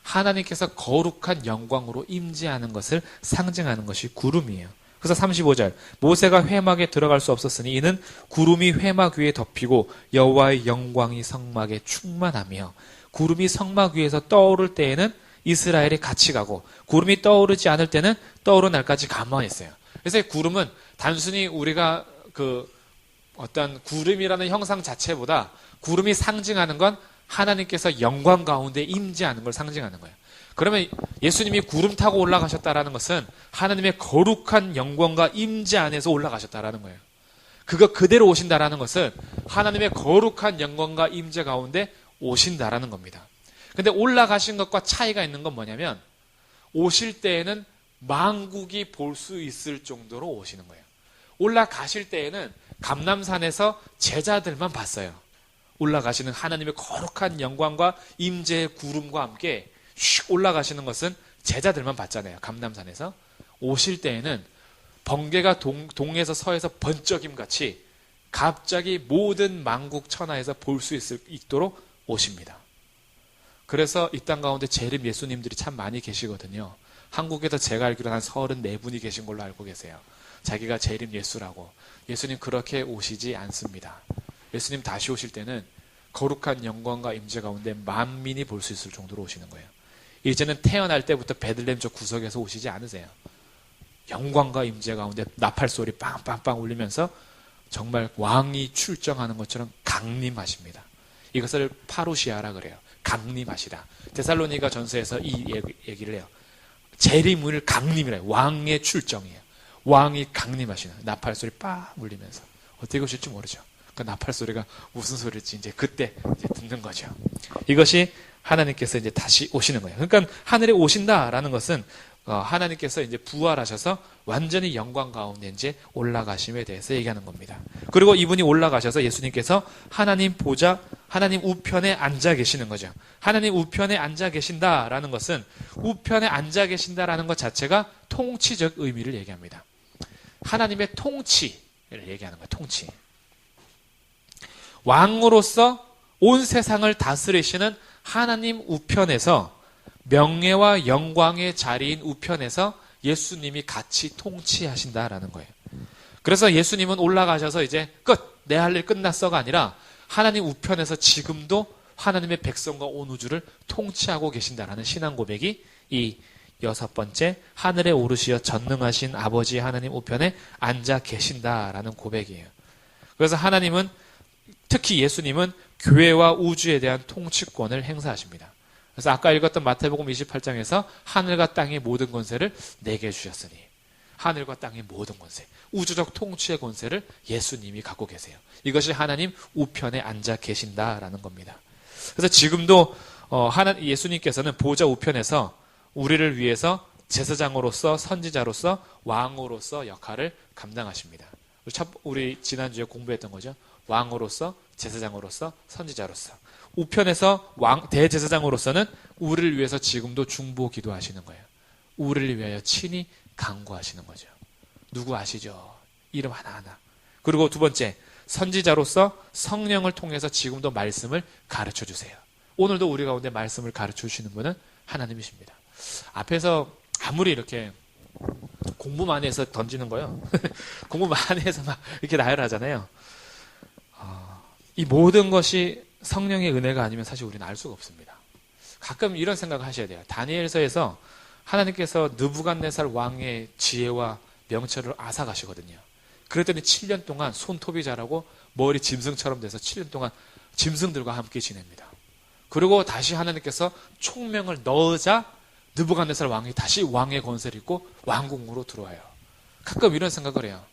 하나님께서 거룩한 영광으로 임재하는 것을 상징하는 것이 구름이에요. 그래서 35절 모세가 회막에 들어갈 수 없었으니 이는 구름이 회막 위에 덮이고 여호와의 영광이 성막에 충만하며 구름이 성막 위에서 떠오를 때에는 이스라엘이 같이 가고 구름이 떠오르지 않을 때는 떠오르는 날까지 가만히 있어요. 그래서 이 구름은 단순히 우리가 어떤 구름이라는 형상 자체보다 구름이 상징하는 건 하나님께서 영광 가운데 임재하는 걸 상징하는 거예요. 그러면 예수님이 구름 타고 올라가셨다라는 것은 하나님의 거룩한 영광과 임재 안에서 올라가셨다라는 거예요. 그거 그대로 오신다라는 것은 하나님의 거룩한 영광과 임재 가운데 오신다라는 겁니다. 근데 올라가신 것과 차이가 있는 건 뭐냐면 오실 때에는 만국이 볼 수 있을 정도로 오시는 거예요. 올라가실 때에는 감람산에서 제자들만 봤어요. 올라가시는 하나님의 거룩한 영광과 임재의 구름과 함께 슉 올라가시는 것은 제자들만 봤잖아요. 감람산에서. 오실 때에는 번개가 동에서 서에서 번쩍임 같이 갑자기 모든 만국 천하에서 볼 수 있도록 오십니다. 그래서 이 땅 가운데 재림 예수님들이 참 많이 계시거든요. 한국에서 제가 알기로 한 34분이 계신 걸로 알고 계세요. 자기가 재림 예수라고. 예수님 그렇게 오시지 않습니다. 예수님 다시 오실 때는 거룩한 영광과 임재 가운데 만민이 볼 수 있을 정도로 오시는 거예요. 이제는 태어날 때부터 베들레헴 저 구석에서 오시지 않으세요. 영광과 임재 가운데 나팔 소리 빵빵빵 울리면서 정말 왕이 출정하는 것처럼 강림하십니다. 이것을 파루시아라 그래요. 강림하시다. 데살로니가 전서에서 이 얘기를 해요. 재림을 강림이래요. 왕의 출정이에요. 왕이 강림하시는 나팔 소리 빵 울리면서 어떻게 오실지 모르죠. 그 나팔 소리가 무슨 소리일지 이제 그때 이제 듣는 거죠. 이것이 하나님께서 이제 다시 오시는 거예요. 그러니까 하늘에 오신다라는 것은 하나님께서 이제 부활하셔서 완전히 영광 가운데 이제 올라가심에 대해서 얘기하는 겁니다. 그리고 이분이 올라가셔서 예수님께서 하나님 보좌, 하나님 우편에 앉아 계시는 거죠. 하나님 우편에 앉아 계신다라는 것은 우편에 앉아 계신다라는 것 자체가 통치적 의미를 얘기합니다. 하나님의 통치를 얘기하는 거예요. 통치. 왕으로서 온 세상을 다스리시는 하나님 우편에서 명예와 영광의 자리인 우편에서 예수님이 같이 통치하신다라는 거예요. 그래서 예수님은 올라가셔서 이제 끝! 내 할 일 끝났어가 아니라 하나님 우편에서 지금도 하나님의 백성과 온 우주를 통치하고 계신다라는 신앙 고백이 이 6번째 하늘에 오르시어 전능하신 아버지 하나님 우편에 앉아 계신다라는 고백이에요. 그래서 하나님은 특히 예수님은 교회와 우주에 대한 통치권을 행사하십니다. 그래서 아까 읽었던 마태복음 28장에서 하늘과 땅의 모든 권세를 내게 주셨으니 하늘과 땅의 모든 권세, 우주적 통치의 권세를 예수님이 갖고 계세요. 이것이 하나님 우편에 앉아 계신다라는 겁니다. 그래서 지금도 예수님께서는 보좌 우편에서 우리를 위해서 제사장으로서 선지자로서 왕으로서 역할을 감당하십니다. 우리 지난주에 공부했던 거죠. 왕으로서 제사장으로서 선지자로서 우편에서 대제사장으로서는 우리를 위해서 지금도 중보 기도하시는 거예요. 우리를 위하여 친히 간구하시는 거죠. 누구 아시죠? 이름 하나하나. 그리고 두 번째, 선지자로서 성령을 통해서 지금도 말씀을 가르쳐 주세요. 오늘도 우리 가운데 말씀을 가르쳐 주시는 분은 하나님이십니다. 앞에서 아무리 이렇게 공부 많이 해서 던지는 거요. 공부 많이 해서 막 이렇게 나열하잖아요. 이 모든 것이 성령의 은혜가 아니면 사실 우리는 알 수가 없습니다. 가끔 이런 생각을 하셔야 돼요. 다니엘서에서 하나님께서 느부갓네살 왕의 지혜와 명철을 앗아가시거든요. 그랬더니 7년 동안 손톱이 자라고 머리 짐승처럼 돼서 7년 동안 짐승들과 함께 지냅니다. 그리고 다시 하나님께서 총명을 넣으자 느부갓네살 왕이 다시 왕의 권세를 입고 왕궁으로 들어와요. 가끔 이런 생각을 해요.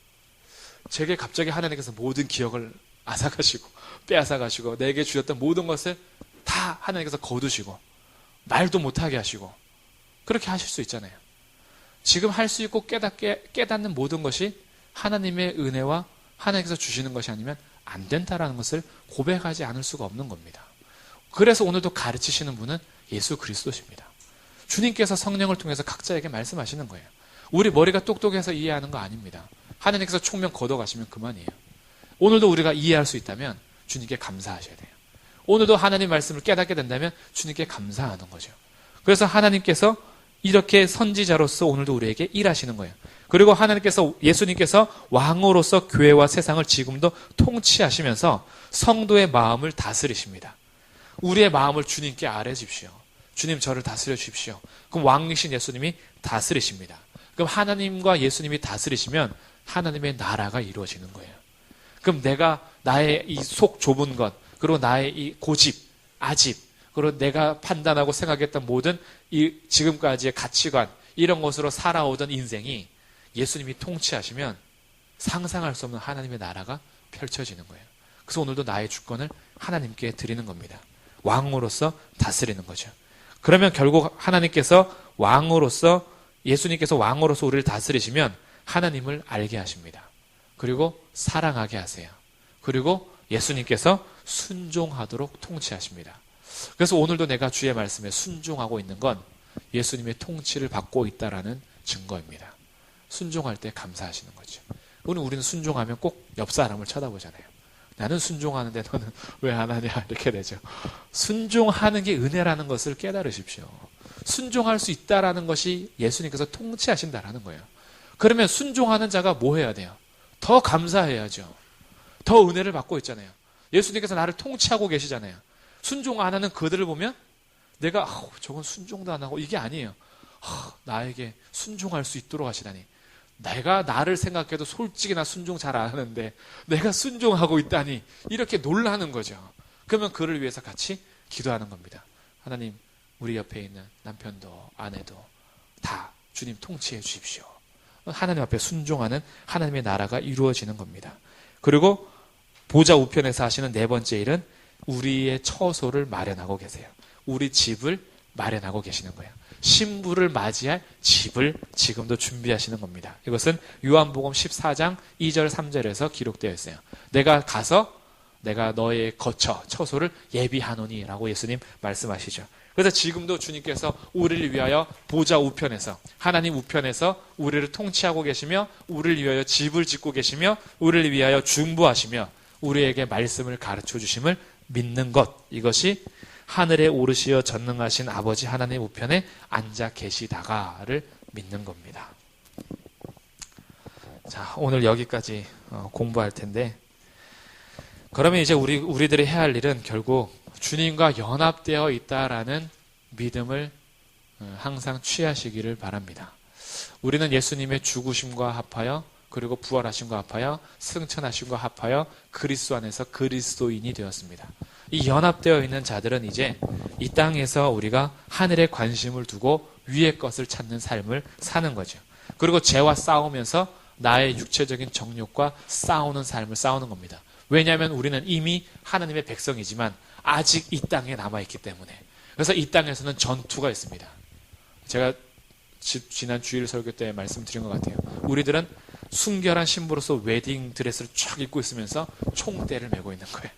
제게 갑자기 하나님께서 모든 기억을 앗아가시고 빼앗아가시고 내게 주셨던 모든 것을 다 하나님께서 거두시고 말도 못하게 하시고 그렇게 하실 수 있잖아요. 지금 할 수 있고 깨닫는 모든 것이 하나님의 은혜와 하나님께서 주시는 것이 아니면 안 된다라는 것을 고백하지 않을 수가 없는 겁니다. 그래서 오늘도 가르치시는 분은 예수 그리스도십니다. 주님께서 성령을 통해서 각자에게 말씀하시는 거예요. 우리 머리가 똑똑해서 이해하는 거 아닙니다. 하나님께서 총명 걷어가시면 그만이에요. 오늘도 우리가 이해할 수 있다면 주님께 감사하셔야 돼요. 오늘도 하나님 말씀을 깨닫게 된다면 주님께 감사하는 거죠. 그래서 하나님께서 이렇게 선지자로서 오늘도 우리에게 일하시는 거예요. 그리고 하나님께서, 예수님께서 왕으로서 교회와 세상을 지금도 통치하시면서 성도의 마음을 다스리십니다. 우리의 마음을 주님께 아뢰십시오. 주님, 저를 다스려 주십시오. 그럼 왕이신 예수님이 다스리십니다. 그럼 하나님과 예수님이 다스리시면 하나님의 나라가 이루어지는 거예요. 그럼 내가 나의 이 속 좁은 것, 그리고 나의 이 고집, 아집, 그리고 내가 판단하고 생각했던 모든 이 지금까지의 가치관, 이런 것으로 살아오던 인생이 예수님이 통치하시면 상상할 수 없는 하나님의 나라가 펼쳐지는 거예요. 그래서 오늘도 나의 주권을 하나님께 드리는 겁니다. 왕으로서 다스리는 거죠. 그러면 결국 하나님께서 왕으로서, 예수님께서 왕으로서 우리를 다스리시면 하나님을 알게 하십니다. 그리고 사랑하게 하세요. 그리고 예수님께서 순종하도록 통치하십니다. 그래서 오늘도 내가 주의 말씀에 순종하고 있는 건 예수님의 통치를 받고 있다라는 증거입니다. 순종할 때 감사하시는 거죠. 오늘 우리는 순종하면 꼭 옆 사람을 쳐다보잖아요. 나는 순종하는데 너는 왜 안 하냐, 이렇게 되죠. 순종하는 게 은혜라는 것을 깨달으십시오. 순종할 수 있다라는 것이 예수님께서 통치하신다라는 거예요. 그러면 순종하는 자가 뭐 해야 돼요? 더 감사해야죠. 더 은혜를 받고 있잖아요. 예수님께서 나를 통치하고 계시잖아요. 순종 안 하는 그들을 보면 내가 저건 순종도 안 하고, 이게 아니에요. 나에게 순종할 수 있도록 하시다니. 내가 나를 생각해도 솔직히 나 순종 잘 안 하는데 내가 순종하고 있다니, 이렇게 놀라는 거죠. 그러면 그를 위해서 같이 기도하는 겁니다. 하나님, 우리 옆에 있는 남편도 아내도 다 주님 통치해 주십시오. 하나님 앞에 순종하는 하나님의 나라가 이루어지는 겁니다. 그리고 보좌 우편에서 하시는 네 번째 일은 우리의 처소를 마련하고 계세요. 우리 집을 마련하고 계시는 거예요. 신부를 맞이할 집을 지금도 준비하시는 겁니다. 이것은 요한복음 14장 2절 3절에서 기록되어 있어요. 내가 가서 내가 너의 처소를 예비하노니 라고 예수님 말씀하시죠. 그래서 지금도 주님께서 우리를 위하여 보좌 우편에서, 하나님 우편에서 우리를 통치하고 계시며, 우리를 위하여 집을 짓고 계시며, 우리를 위하여 중보하시며, 우리에게 말씀을 가르쳐 주심을 믿는 것, 이것이 하늘에 오르시어 전능하신 아버지 하나님 우편에 앉아 계시다가를 믿는 겁니다. 자, 오늘 여기까지 공부할 텐데, 그러면 이제 우리들이 해야 할 일은 결국 주님과 연합되어 있다라는 믿음을 항상 취하시기를 바랍니다. 우리는 예수님의 죽으심과 합하여, 그리고 부활하심과 합하여, 승천하심과 합하여 그리스도 안에서 그리스도인이 되었습니다. 이 연합되어 있는 자들은 이제 이 땅에서 우리가 하늘에 관심을 두고 위의 것을 찾는 삶을 사는 거죠. 그리고 죄와 싸우면서 나의 육체적인 정욕과 싸우는 삶을 싸우는 겁니다. 왜냐하면 우리는 이미 하나님의 백성이지만 아직 이 땅에 남아있기 때문에. 그래서 이 땅에서는 전투가 있습니다. 제가 지난 주일 설교 때 말씀드린 것 같아요. 우리들은 순결한 신부로서 웨딩 드레스를 쫙 입고 있으면서 총대를 메고 있는 거예요.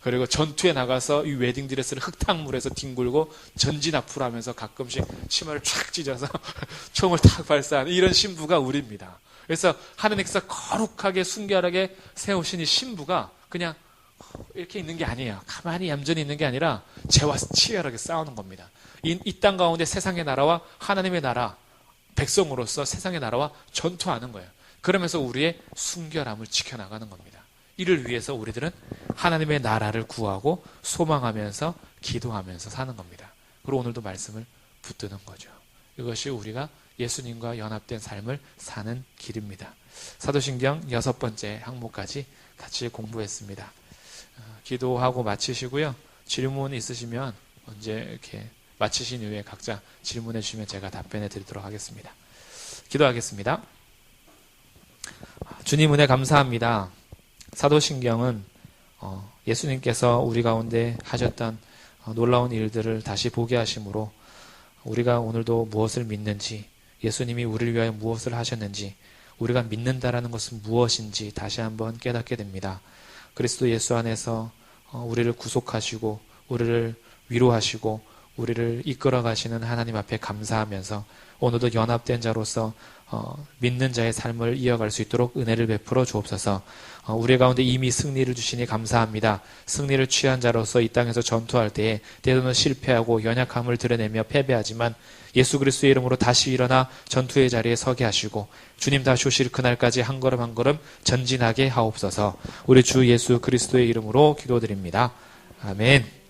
그리고 전투에 나가서 이 웨딩 드레스를 흙탕물에서 뒹굴고 전진앞으로 하면서 가끔씩 치마를 쫙 찢어서 총을 탁 발사하는 이런 신부가 우리입니다. 그래서 하나님께서 거룩하게 순결하게 세우신 이 신부가 그냥 이렇게 있는 게 아니에요. 가만히 얌전히 있는 게 아니라 죄와 치열하게 싸우는 겁니다. 이 땅 가운데 세상의 나라와 하나님의 나라, 백성으로서 세상의 나라와 전투하는 거예요. 그러면서 우리의 순결함을 지켜나가는 겁니다. 이를 위해서 우리들은 하나님의 나라를 구하고 소망하면서 기도하면서 사는 겁니다. 그리고 오늘도 말씀을 붙드는 거죠. 이것이 우리가 예수님과 연합된 삶을 사는 길입니다. 사도신경 6번째 항목까지 같이 공부했습니다. 기도하고 마치시고요. 질문 있으시면 언제 이렇게 마치신 이후에 각자 질문해 주시면 제가 답변해 드리도록 하겠습니다. 기도하겠습니다. 주님 은혜 감사합니다. 사도신경은 예수님께서 우리 가운데 하셨던 놀라운 일들을 다시 보게 하심으로 우리가 오늘도 무엇을 믿는지, 예수님이 우리를 위하여 무엇을 하셨는지, 우리가 믿는다라는 것은 무엇인지 다시 한번 깨닫게 됩니다. 그리스도 예수 안에서 우리를 구속하시고 우리를 위로하시고 우리를 이끌어 가시는 하나님 앞에 감사하면서 오늘도 연합된 자로서 믿는 자의 삶을 이어갈 수 있도록 은혜를 베풀어 주옵소서. 우리 가운데 이미 승리를 주시니 감사합니다. 승리를 취한 자로서 이 땅에서 전투할 때에 때로는 실패하고 연약함을 드러내며 패배하지만 예수 그리스도의 이름으로 다시 일어나 전투의 자리에 서게 하시고 주님 다시 오실 그날까지 한 걸음 한 걸음 전진하게 하옵소서. 우리 주 예수 그리스도의 이름으로 기도드립니다. 아멘.